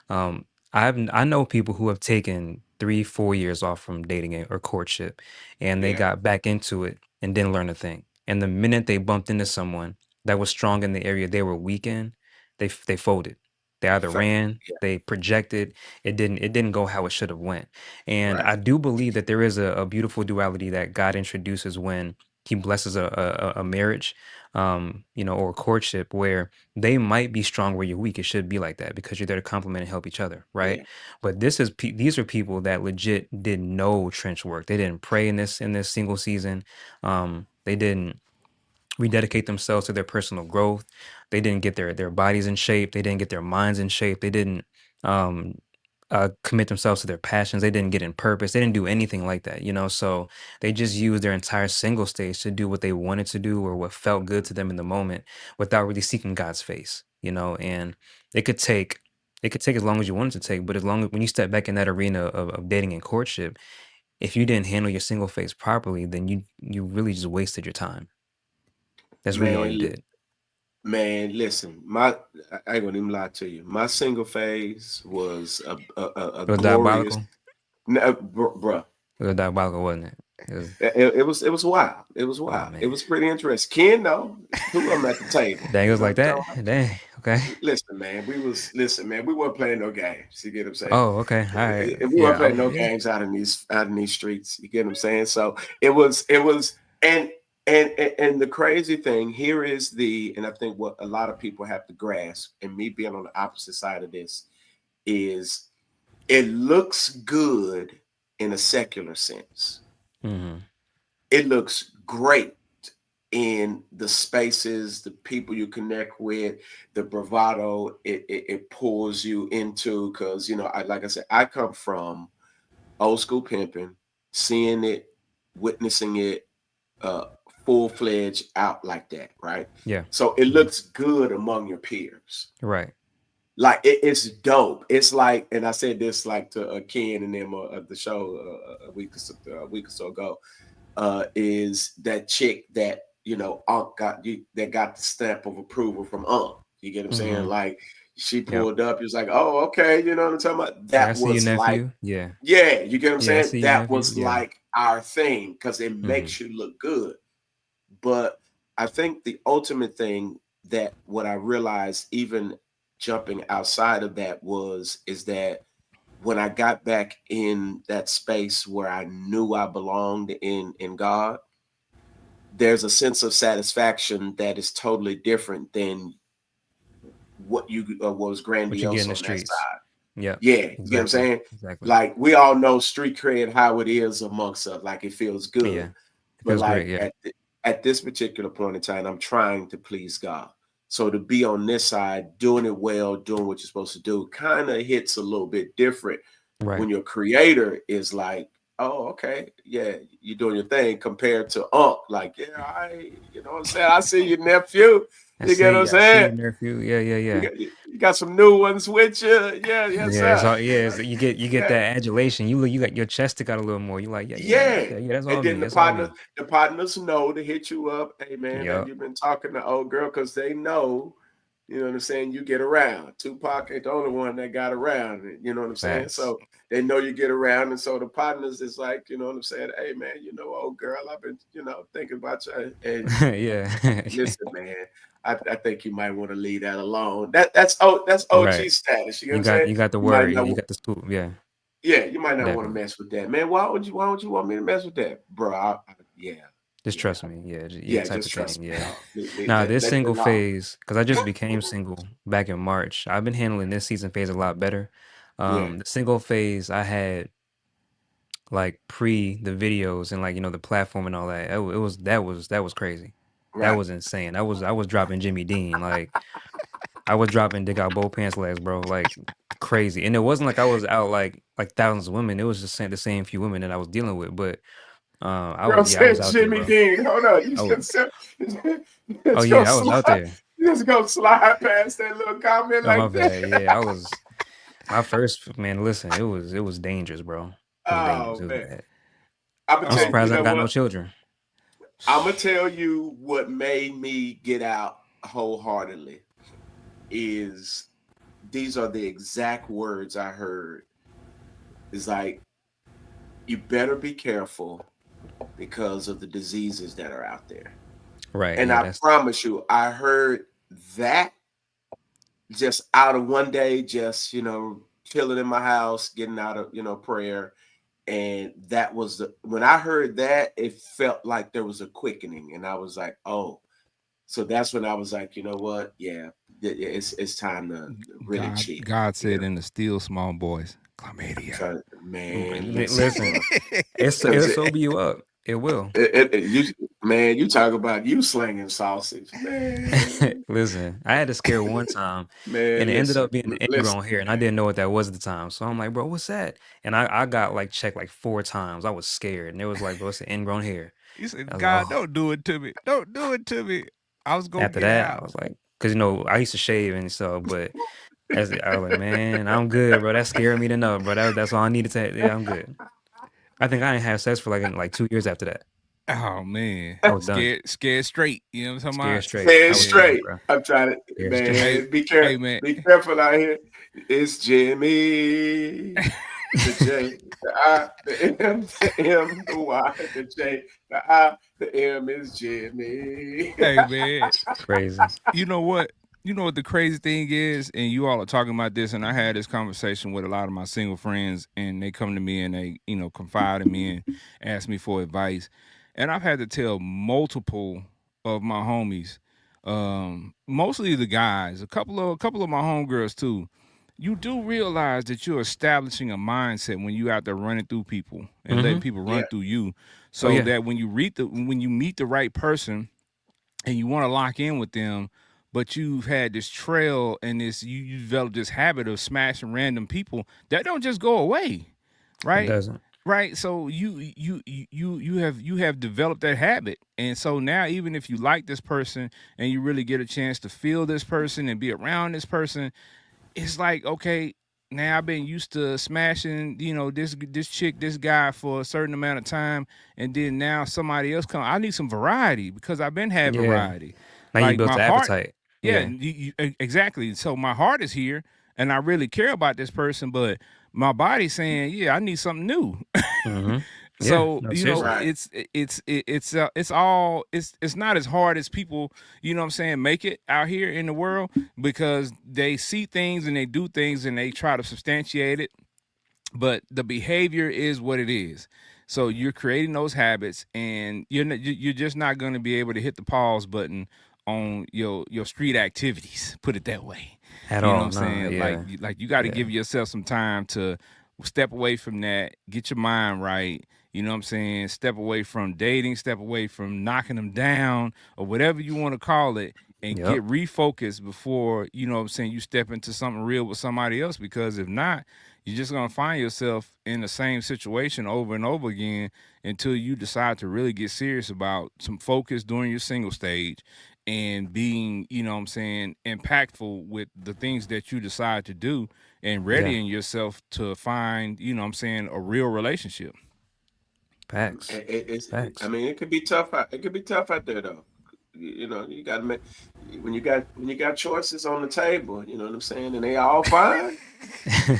Um, I know people who have taken 3, 4 years off from dating or courtship, and they Yeah, got back into it and didn't learn a thing. And the minute they bumped into someone that was strong in the area they were weak in, they folded. They either fact. ran, Yeah, they projected. It didn't go how it should have went. And right. I do believe that there is a beautiful duality that God introduces when He blesses a marriage, or a courtship where they might be strong where you're weak. It should be like that because you're there to complement and help each other, right? Yeah, But these are people that legit did no trench work. They didn't pray in this single season. They didn't rededicate themselves to their personal growth. They didn't get their bodies in shape. They didn't get their minds in shape. They didn't um, commit themselves to their passions. They didn't get in purpose. They didn't do anything like that. So they just used their entire single stage to do what they wanted to do or what felt good to them in the moment without really seeking God's face. And it could take it could take as long as you want it to take, but as long as when you step back in that arena of dating and courtship, if you didn't handle your single phase properly, then you really just wasted your time. That's really all man. you did. Man, listen, I ain't gonna even lie to you. My single phase was a It was glorious, diabolical. bruh. It was diabolical, wasn't it? It was, It was wild. It was oh wild. It man. was pretty interesting. Ken, though, two of them at the table. Dang, it You was know what like I'm talking that? about? Dang. Okay. Listen, man. We weren't playing no games. You get what I'm saying? Oh, okay. All right. We weren't Yeah. playing no Yeah. games out in these streets. You get what I'm saying? So it was, and the crazy thing here is and I think what a lot of people have to grasp, and me being on the opposite side of this, is it looks good in a secular sense. Mm-hmm. It looks great in the spaces, the people you connect with, the bravado it pulls you into. Because like I said, I come from old school pimping, seeing it, witnessing it, uh, full fledged out like that, right? Yeah. So it Hmm. looks good among your peers. Right. Like it's dope. It's like, and I said this like to Ken and them at the show a week or so ago. Is that chick that Unc that got the stamp of approval from Unc? You get what I'm saying? Mm-hmm. Like she Yep. pulled up. He was like, "Oh, okay," you know what I'm talking about. Like, I That see you, was like, nephew. Yeah. yeah, you get what I'm Yeah. I saying. see you, That nephew. was Yeah. like our thing because it Mm-hmm. makes you look good. But I think the ultimate thing that what I realized, even jumping outside of that, is that when I got back in that space where I knew I belonged in God, there's a sense of satisfaction that is totally different than what was What you get grandiose in the on that streets. side. Yep. Yeah, you get what I'm Exactly. saying? Exactly. Like we all know street cred how it is amongst us. Like it feels good, Yeah. It but feels great. like Yeah. at this particular point in time, I'm trying to please God. So to be on this side, doing it well, doing what you're supposed to do, kind of hits a little bit different Right. when your creator is like, "Oh, okay, yeah, you're doing your thing," compared to Unc, like, "Yeah, you know what I'm saying? I see your nephew." I You get what I'm see. I see saying? you, nephew. Yeah. Yeah. You Yeah. got, you got some new ones with you. Yeah, yes, Yeah, it's sir. all yeah, you get Yeah, that adulation. You got your chest stick out a little more. You like, yeah, yeah, I got yeah. that. Yeah, that's And all then me. the That's all partners, me. the partners know to hit you up. Hey man, have Yep. you been talking to old girl? Because they know, you know what I'm saying, you get around. Tupac ain't the only one that got around. You know what I'm saying? Facts. So they know you get around. And so the partners is like, you know what I'm saying? Hey man, old girl, I've been, thinking about you. And Yeah. listen, man, I think you might want to leave that alone. That's OG Right. status. You know what You I'm got saying? you got the You might word. Yeah, not. you got the scoop. Yeah, Yeah, you might not want to definitely. mess with that, man. Why would you want me to mess with that, bro? Yeah, Just yeah, trust me. Yeah, yeah, yeah. type Just of trust thing. me, Yeah. dog. Now this single No. phase, because I just became single back in March. I've been handling this season phase a lot better. Yeah, The single phase I had like pre the videos and like the platform and all that. That was crazy. That right. was insane. I was dropping Jimmy Dean like. I was dropping dick out both pants legs, bro, like crazy. And it wasn't like I was out like thousands of women. It was just the same few women that I was dealing with. But I Girl was yeah, I was said out there, Jimmy bro. Dean. Hold on, you I was just said oh it's gonna yeah, I was slide. out there. just go slide past that little comment Oh, my like that. bad. Yeah, I was my first man. Listen, it was dangerous, bro. It was dangerous. Oh It was man. bad. I'm gonna I'm tell you, Oh you surprised I know ain't got no what? children. I'm gonna tell you what made me get out wholeheartedly is these are the exact words I heard. It's like you better be careful because of the diseases that are out there. Right. And Yeah. I That's promise you, I heard that just out of one day, just chilling in my house, getting out of prayer. And that was when I heard that, it felt like there was a quickening. And I was like, oh, so that's when I was like, you know what? Yeah, it's time to really chill. God You said know, in the still small voice, chlamydia. man, listen, listen. bro, It'll because sober you up. It will. you man, you talk about you slinging sausage, man, Listen, I had a scare one time, and man. it ended Listen, up being an listen. ingrown hair, and I didn't know what that was at the time. So I'm like, bro, what's that? And I got like checked like 4 times. I was scared, and it was like, bro, it's an ingrown hair. He I said, was like, God, oh. don't do it to me. Don't do it to me. I was gonna After get that, I out. was like, because I used to shave and stuff, but I was like, man, I'm good, bro. That scared me to know, bro. That's all I needed to. Yeah, I'm good. I think I didn't have sex for like 2 years after that. Oh man. I was done. Scared straight. You know what I'm talking Scared about? straight. Head I was done, straight. Yeah. bro. I'm trying to, Scared straight. Hey, man. Be hey careful. man. Be careful out here. It's Jimmy, the J, the I, the M, the M, the Y, the J, the I, the M is Jimmy. Hey man. Crazy. You know what? You know what the crazy thing is, and you all are talking about this, and I had this conversation with a lot of my single friends, and they come to me and they, confide in me and ask me for advice. And I've had to tell multiple of my homies, mostly the guys, a couple of my homegirls too. You do realize that you're establishing a mindset when you out there running through people and letting Mm-hmm. people run Yeah, through you, Oh so yeah. that when you meet the right person and you want to lock in with them, but you've had this trail and you develop this habit of smashing random people that don't just go away, It right? doesn't. Right. So you have developed that habit. And so now even if you like this person and you really get a chance to feel this person and be around this person, it's like, okay, now I've been used to smashing, this chick, this guy for a certain amount of time, and then now somebody else come. I need some variety because I've been had Yeah. variety. Now you Like built my the heart, appetite. yeah, Yeah. exactly. So my heart is here, and I really care about this person, but my body's saying, yeah, I need something new. Mm-hmm. Yeah. So No, seriously. right. it's not as hard as people, what I'm saying, make it out here in the world, because they see things and they do things and they try to substantiate it, but the behavior is what it is. So you're creating those habits, and you're just not going to be able to hit the pause button on your street activities. Put it that way. At You know what all. I'm Nah. saying? Like Yeah. you got to Yeah. give yourself some time to step away from that, get your mind right. You know what I'm saying? Step away from dating, step away from knocking them down, or whatever you want to call it, and Yep. get refocused before, what I'm saying, you step into something real with somebody else. Because if not, you're just gonna find yourself in the same situation over and over again until you decide to really get serious about some focus during your single stage and being, what I'm saying, impactful with the things that you decide to do, and Yeah. readying yourself to find, what I'm saying, a real relationship. Facts. I Facts. mean, it could be tough out. It could be tough out there, though. You got to make when you got choices on the table. You know what I'm saying, and they all fine. How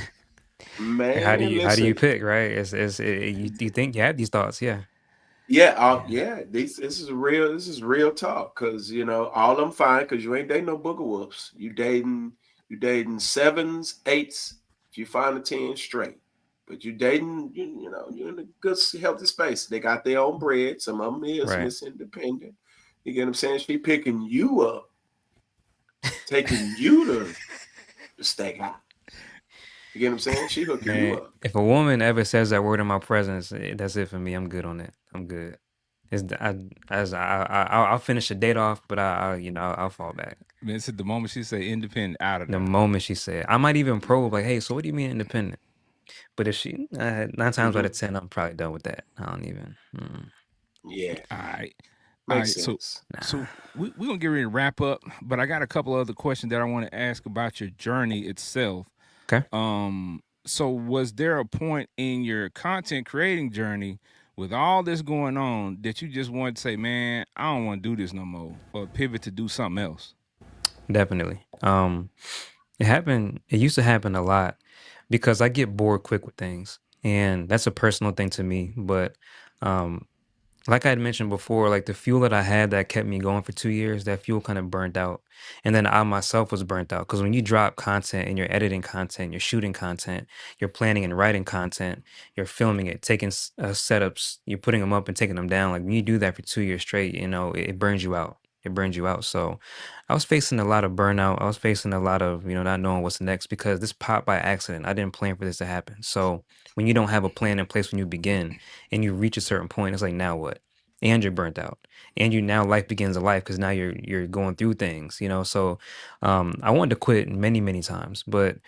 do Man, you listen. pick, right? You think you have these thoughts, yeah. Yeah, Yeah. yeah. This is real talk because all them fine because you ain't dating no booger wolves. You dating sevens, eights. If you find a 10 straight, but you dating, you're in a good healthy space. They got their own bread. Some of them is Right. Miss Independent. You get what I'm saying? She picking you up, taking you to the steakhouse. You get what I'm saying? She hooking you Man, up. if a woman ever says that word in my presence, that's it for me. I'm good on it. I'm good. It's the- I as I'll finish the date off, but I'll fall back. Man, it's at the moment she say independent, out of The there. moment she said, I might even probe like, hey, so what do you mean independent? But if she 9 times out Hmm. of 10, I'm probably done with that. I don't even. Yeah. All right. All Makes right, so sense. Nah. so we're gonna get ready to wrap up, but I got a couple other questions that I want to ask about your journey itself. Okay. So was there a point in your content creating journey with all this going on that you just wanted to say, man, I don't want to do this no more, or pivot to do something else? Definitely. It happened. It used to happen a lot because I get bored quick with things, and that's a personal thing to me. But um, like I had mentioned before, like the fuel that I had that kept me going for 2 years, that fuel kind of burnt out. And then I myself was burnt out because when you drop content and you're editing content, you're shooting content, you're planning and writing content, you're filming it, taking setups, you're putting them up and taking them down. Like when you do that for 2 years straight, it burns you out. It burns you out. So I was facing a lot of burnout. I was facing a lot of, not knowing what's next because this popped by accident. I didn't plan for this to happen. So when you don't have a plan in place when you begin, and you reach a certain point, it's like now what? And you're burnt out, and you now life begins a life because now you're going through things. So I wanted to quit many times, but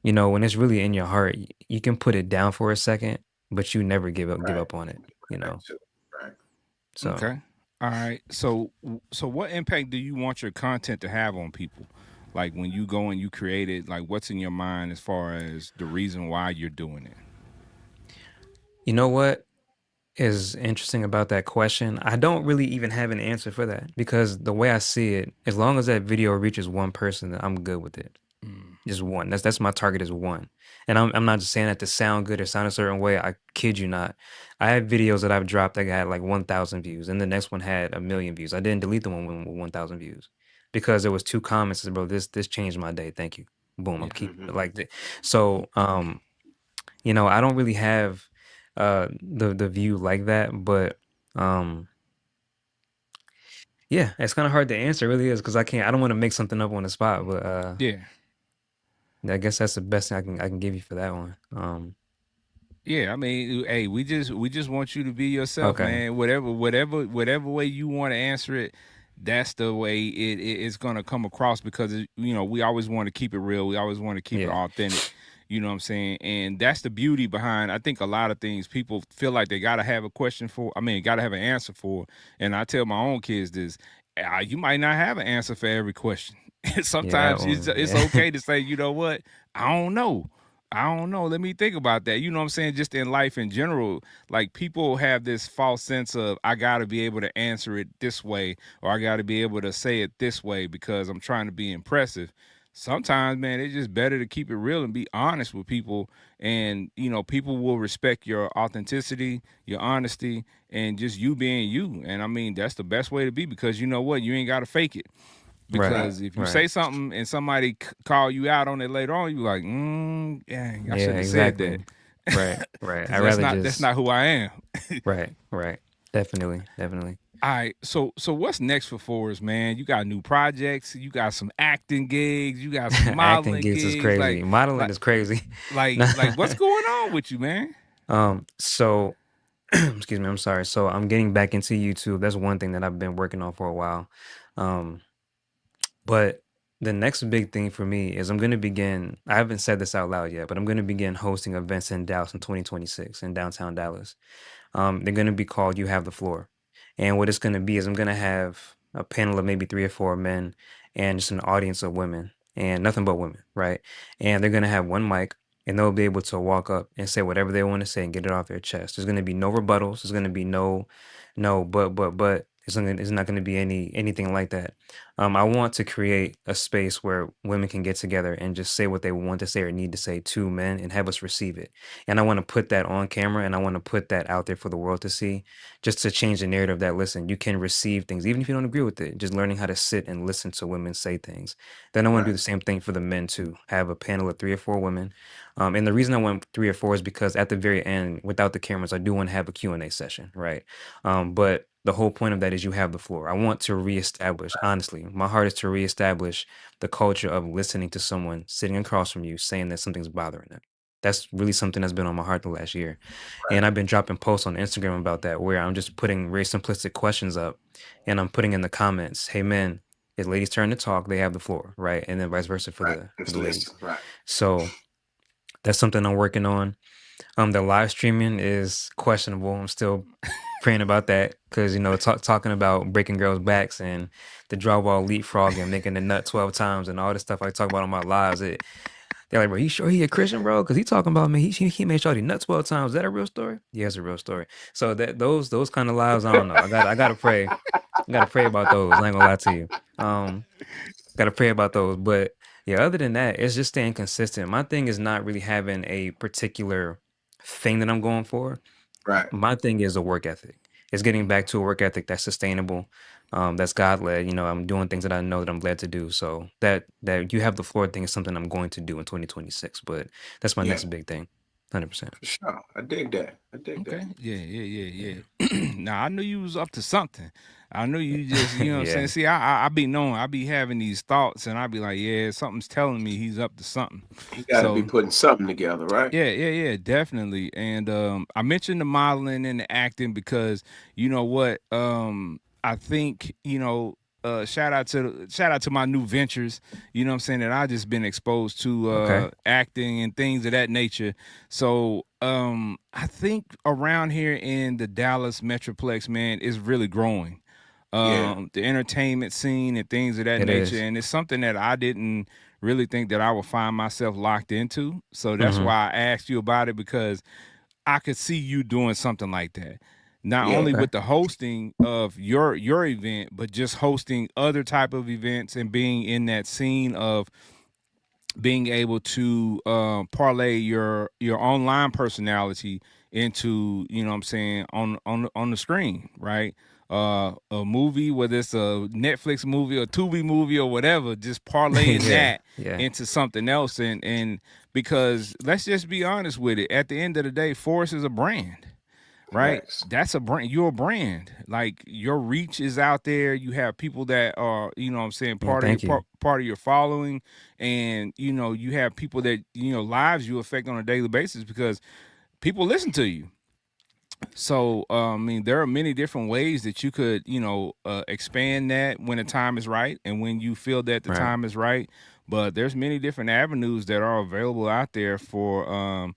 when it's really in your heart, you can put it down for a second, but you never give Right. up on it. Right. Too. Right. So Okay. All right. So what impact do you want your content to have on people? Like when you go and you create it, like what's in your mind as far as the reason why you're doing it? you know what is interesting about that question? I don't really even have an answer for that because the way I see it, as long as that video reaches one person, I'm good with it. Mm, Just one. That's my target is one. And I'm not just saying that to sound good or sound a certain way. I kid you not. I have videos that I've dropped that had like 1,000 views, and the next one had 1,000,000 views. I didn't delete the one with 1,000 views because there was two comments. Said, bro, this changed my day. Thank you. Boom. I'm yeah. keep Hmm. like that. So I don't really have the view like that, but um yeah, it's kind of hard to answer. It really is because I don't want to make something up on the spot, but Yeah. I guess that's the best thing I can give you for that one. Yeah, I mean, hey, we just want you to be yourself, Okay. man. Whatever way you want to answer it, that's the way it's gonna come across because we always want to keep it real. We always want to keep it Yeah. authentic. You know what I'm saying? And that's the beauty behind. I think a lot of things people feel like they gotta have a question for. I mean, gotta have an answer for. And I tell my own kids this: you might not have an answer for every question. Yeah, that Sometimes it's one. it's Yeah. okay to say, you know what, I don't know. I don't know. Let me think about that. You know what I'm saying? Just in life in general, like people have this false sense of I got to be able to answer it this way or I got to be able to say it this way because I'm trying to be impressive. Sometimes, man, it's just better to keep it real and be honest with people. And, people will respect your authenticity, your honesty, and just you being you. And I mean, that's the best way to be because you know what? You ain't got to fake it. Right. Right. Because if you Right. say something and somebody call you out on it later on, you like, dang, I Yeah, shouldn't have said exactly. that. Right. Right. Because I that's rather not that's just not who I am. right. Right. Definitely. Definitely. All right, so what's next for Forrest, man? You got new projects, you got some acting gigs, you got some Acting modeling gigs is gigs, crazy. Modeling like is crazy. like Nah. like what's going on with you, man? So excuse me, I'm sorry. So I'm getting back into YouTube. That's one thing that I've been working on for a while. Um, But the next big thing for me is I'm going to begin. I haven't said this out loud yet, but I'm going to begin hosting events in Dallas in 2026 in downtown Dallas. They're going to be called You Have the Floor. And what it's going to be is I'm going to have a panel of maybe three or four men and just an audience of women and nothing but women, right? And they're going to have one mic and they'll be able to walk up and say whatever they want to say and get it off their chest. There's going to be no rebuttals. There's going to be no, but. It's not going to be anything like that. I want to create a space where women can get together and just say what they want to say or need to say to men and have us receive it. And I want to put that on camera and I want to put that out there for the world to see, just to change the narrative that, listen, you can receive things, even if you don't agree with it, just learning how to sit and listen to women say things. Then I want to do Right. the same thing for the men too, have a panel of three or four women. And the reason I want three or four is because at the very end, without the cameras, I do want to have a Q&A session, right? But the whole point of that is you have the floor. I want to reestablish, honestly, my heart is to reestablish the culture of listening to someone sitting across from you saying that something's bothering them. That's really something that's been on my heart the last year. And I've been dropping posts on Instagram about that where I'm just putting very simplistic questions up and I'm putting in the comments, hey men, it's ladies' turn to talk, they have the floor, right? And then vice versa for Right. the Just ladies. listen. Right. So that's something I'm working on. The live streaming is questionable. I'm still praying about that because talking about breaking girls' backs and the drywall leapfrog and making the nut 12 times and all this stuff I talk about on my lives. They're like, bro, you sure he a Christian, bro? Because he talking about me. He made sure he nut 12 times. Is that a real story? Yeah, it's a real story. So that those kind of lives, I don't know. I gotta pray. I gotta pray about those. I ain't gonna lie to you. Um, gotta pray about those. But yeah, other than that, it's just staying consistent. My thing is not really having a particular thing that I'm going for. Right. My thing is a work ethic. It's getting back to a work ethic that's sustainable, that's God led. I'm doing things that I know that I'm glad to do. So that you have the floor thing is something I'm going to do in 2026. But that's my Yeah, next big thing, 100%. for sure. I dig that. I dig Okay. that. Yeah, yeah, Yeah. yeah, yeah. Now I knew you was up to something. I knew you just, you know what I'm saying? Yeah, See, I be knowing, I be having these thoughts and I be like, yeah, something's telling me he's up to something. He got to be So putting something together, right? yeah, yeah, yeah, definitely. And I mentioned the modeling and the acting because you know what? I think shout out to my new ventures. You know what I'm saying, that I just been exposed to okay. acting and things of that nature. So I think around here in the Dallas Metroplex, man, is really growing. Yeah. The entertainment scene and things of that It nature, is. and it's something that I didn't really think that I would find myself locked into. So that's Mm-hmm. why I asked you about it because I could see you doing something like that. Not Yeah. only Okay. with the hosting of your event, but just hosting other type of events and being in that scene of being able to parlay your online personality into, you know what I'm saying, on the screen, right? A movie, whether it's a Netflix movie or Tubi movie or whatever, just parlaying Yeah. that Yeah. into something else. And because let's just be honest with it, at the end of the day, Forrest is a brand, right? Facts. That's a brand. You're a brand. Like your reach is out there. You have people that are, you know what I'm saying, Yeah. part of your Thank you. part of your following, and you have people that lives you affect on a daily basis because people listen to you. So I mean, there are many different ways that you could, expand that when the time is right and when you feel that the Right. time is right. But there's many different avenues that are available out there for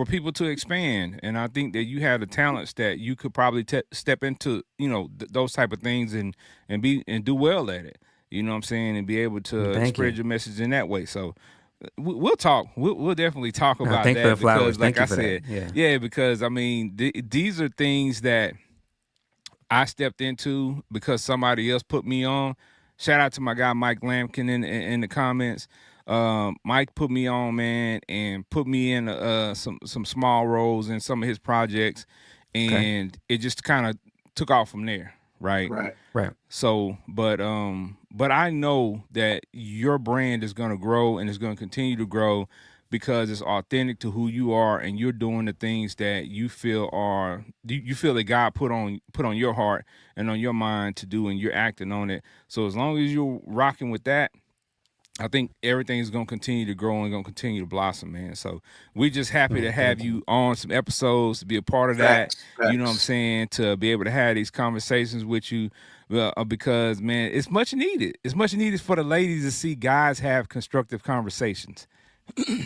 people to expand. And I think that you have the talents that you could probably step into, those type of things and do well at it. You know what I'm saying, and be able to Thank spread you. your message in that way. So we'll talk. We'll definitely talk about Thank you for the that flowers. because, like Thank you I for that. said, Yeah. yeah, because I mean, these are things that I stepped into because somebody else put me on. Shout out to my guy Mike Lampkin in the comments. Mike put me on, man, and put me in some small roles in some of his projects, Okay. and it just kind of took off from there, right? Right. Right. So, but I know that your brand is going to grow and it's going to continue to grow because it's authentic to who you are and you're doing the things that you feel you feel that God put on your heart and on your mind to do, and you're acting on it. So as long as you're rocking with that, I think everything is going to continue to grow and going to continue to blossom, man. So we're just happy to Yeah. have Thank you. you on some episodes to be a part of that. Facts. You know what I'm Facts. saying? To be able to have these conversations with you, because man, it's much needed. It's much needed for the ladies to see guys have constructive conversations.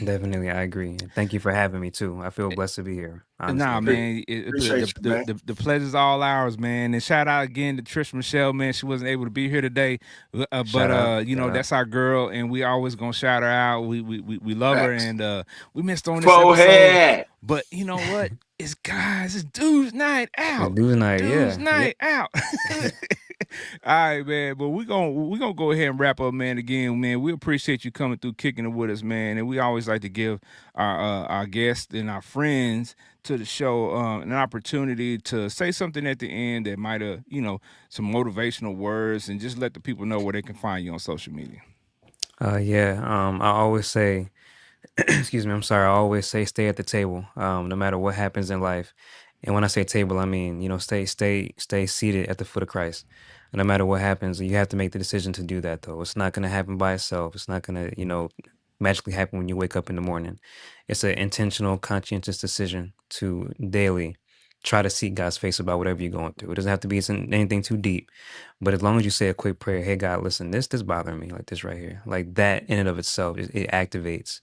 Definitely, I agree. And thank you for having me too. I feel blessed to be here, Nah, honestly. Pre- man, appreciate you, man. the pleasure's all ours, man. And shout out again to Trish Michelle, man. She wasn't able to be here today, but Shout out, shout out. that's our girl, and we always gonna shout her out. We love her, Facts. and we missed on this episode, Forehead. but you know what? It's guys, it's dudes' night It's out, dude night, dudes' yeah, yep. night out. All right, man. But we gonna go ahead and wrap up, man. Again, man, we appreciate you coming through, kicking it with us, man. And we always like to give our guests and our friends to the show an opportunity to say something at the end that might have, some motivational words, and just let the people know where they can find you on social media. Yeah. I always say, excuse me, I'm sorry. I always say, stay at the table, no matter what happens in life. And when I say table, I mean, stay seated at the foot of Christ. And no matter what happens, you have to make the decision to do that, though. It's not going to happen by itself. It's not going to, magically happen when you wake up in the morning. It's an intentional, conscientious decision to daily try to seek God's face about whatever you're going through. It doesn't have to be anything too deep, but as long as you say a quick prayer, hey God, listen, this bothering me, like this right here, like that in and of itself, it activates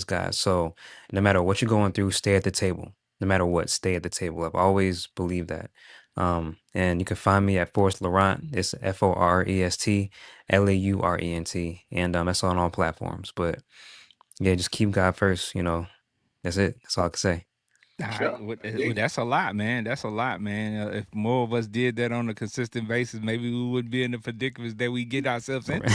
God. So no matter what you're going through, stay at the table. no matter what, stay at the table. I've always believed that. And you can find me at Forrest Laurent. It's FOREST LAURENT, and that's on all platforms. But yeah, just keep God first. That's it. That's all I can say. All right, Sure. I dig it. that's a lot, man. That's a lot, man. If more of us did that on a consistent basis, maybe we wouldn't be in the predicaments that we get ourselves into.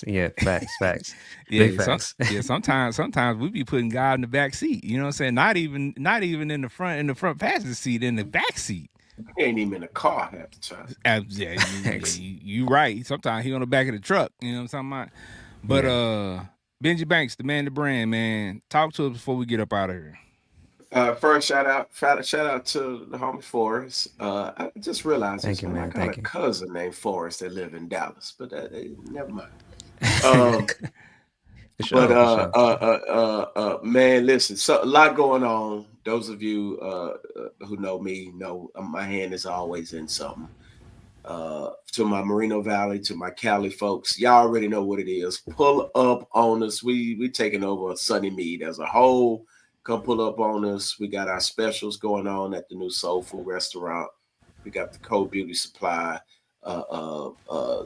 Yeah, facts, big Yeah, facts. sometimes we be putting God in the back seat. You know what I'm saying? Not even in the front passenger seat, in the back seat. He ain't even in the car half the time. Yeah, Facts. you right. Sometimes he on the back of the truck. You know what I'm talking about? But Yeah. Benji Banks, the man, the brand, man. Talk to us before we get up out of here. First, shout out to the homie Forrest. I just realized Thank this, you, man. I man. got a Thank you. cousin named Forrest that live in Dallas, but never mind. Um, For but sure, for sure. man, listen, so a lot going on. Those of you who know me know my hand is always in something. To my Moreno Valley, to my Cali folks, y'all already know what it is. Pull up on us. We taking over Sunny Mead as a whole. Come pull up on us. We got our specials going on at the new soul food restaurant. We got the Cold Beauty Supply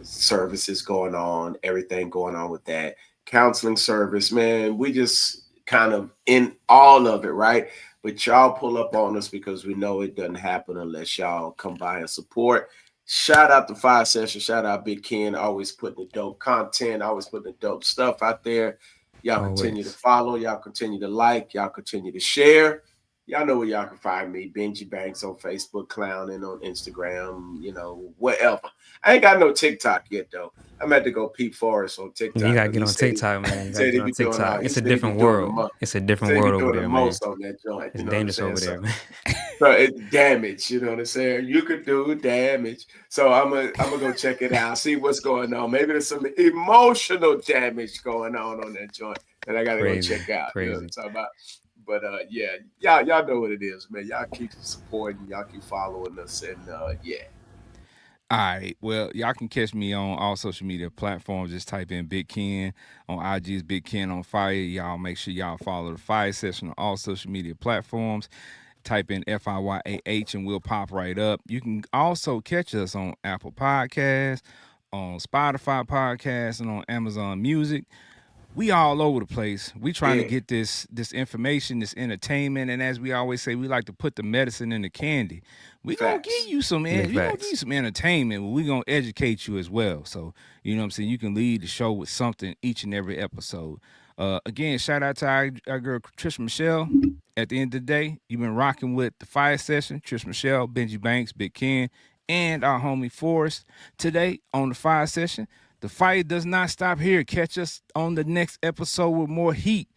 services going on. Everything going on with that counseling service, man. We just kind of in all of it, right? But y'all pull up on us because we know it doesn't happen unless y'all come by and support. Shout out to Fire Session. Shout out Big Ken. Always putting the dope content, always putting the dope stuff out there. Y'all continue to Always. follow. Y'all continue to like. Y'all continue to share. Y'all know where y'all can find me. Benji Banks on Facebook, Clowning on Instagram, whatever. I ain't got no TikTok yet, though. I'm at to go Pete Forrest on You TikTok gotta because get he on said TikTok, man. You he gotta said get he on be doing TikTok. all. He It's a said he be different doing the world. most. It's a He different said he be world over doing the there, man. most on that joint. It's You know what I'm dangerous saying? over So there, man. so it's damage, you know what I'm saying? You could do damage. So I'm gonna go check it out, see what's going on. Maybe there's some emotional damage going on that joint that I gotta go Crazy, check out. You know what I'm crazy. talking about? But yeah, y'all know what it is, man. Y'all keep supporting, y'all keep following us, and yeah. All right. Well, y'all can catch me on all social media platforms. Just type in Big Ken on IG is Big Ken on Fire. Y'all make sure y'all follow the Fire Session on all social media platforms. Type in FIYAH and we'll pop right up. You can also catch us on Apple Podcasts, on Spotify Podcasts, and on Amazon Music. We all over the place. We trying to Yeah, get this information, this entertainment, and as we always say, we like to put the medicine in the candy. We gonna give facts. you some, Big we gonna give you facts. some entertainment. But we gonna educate you as well. So you know what I'm saying. You can lead the show with something each and every episode. Again, shout out to our girl Trish Michelle. At the end of the day, you've been rocking with the Fire Session. Trish Michelle, Benji Banks, Big Ken, and our homie Forrest today on the Fire Session. The fight does not stop here. Catch us on the next episode with more heat.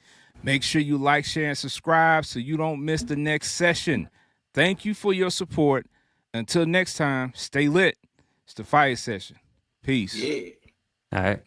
Make sure you like, share, and subscribe so you don't miss the next session. Thank you for your support. Until next time, stay lit. It's the Fire Session. Peace. Yeah. All right.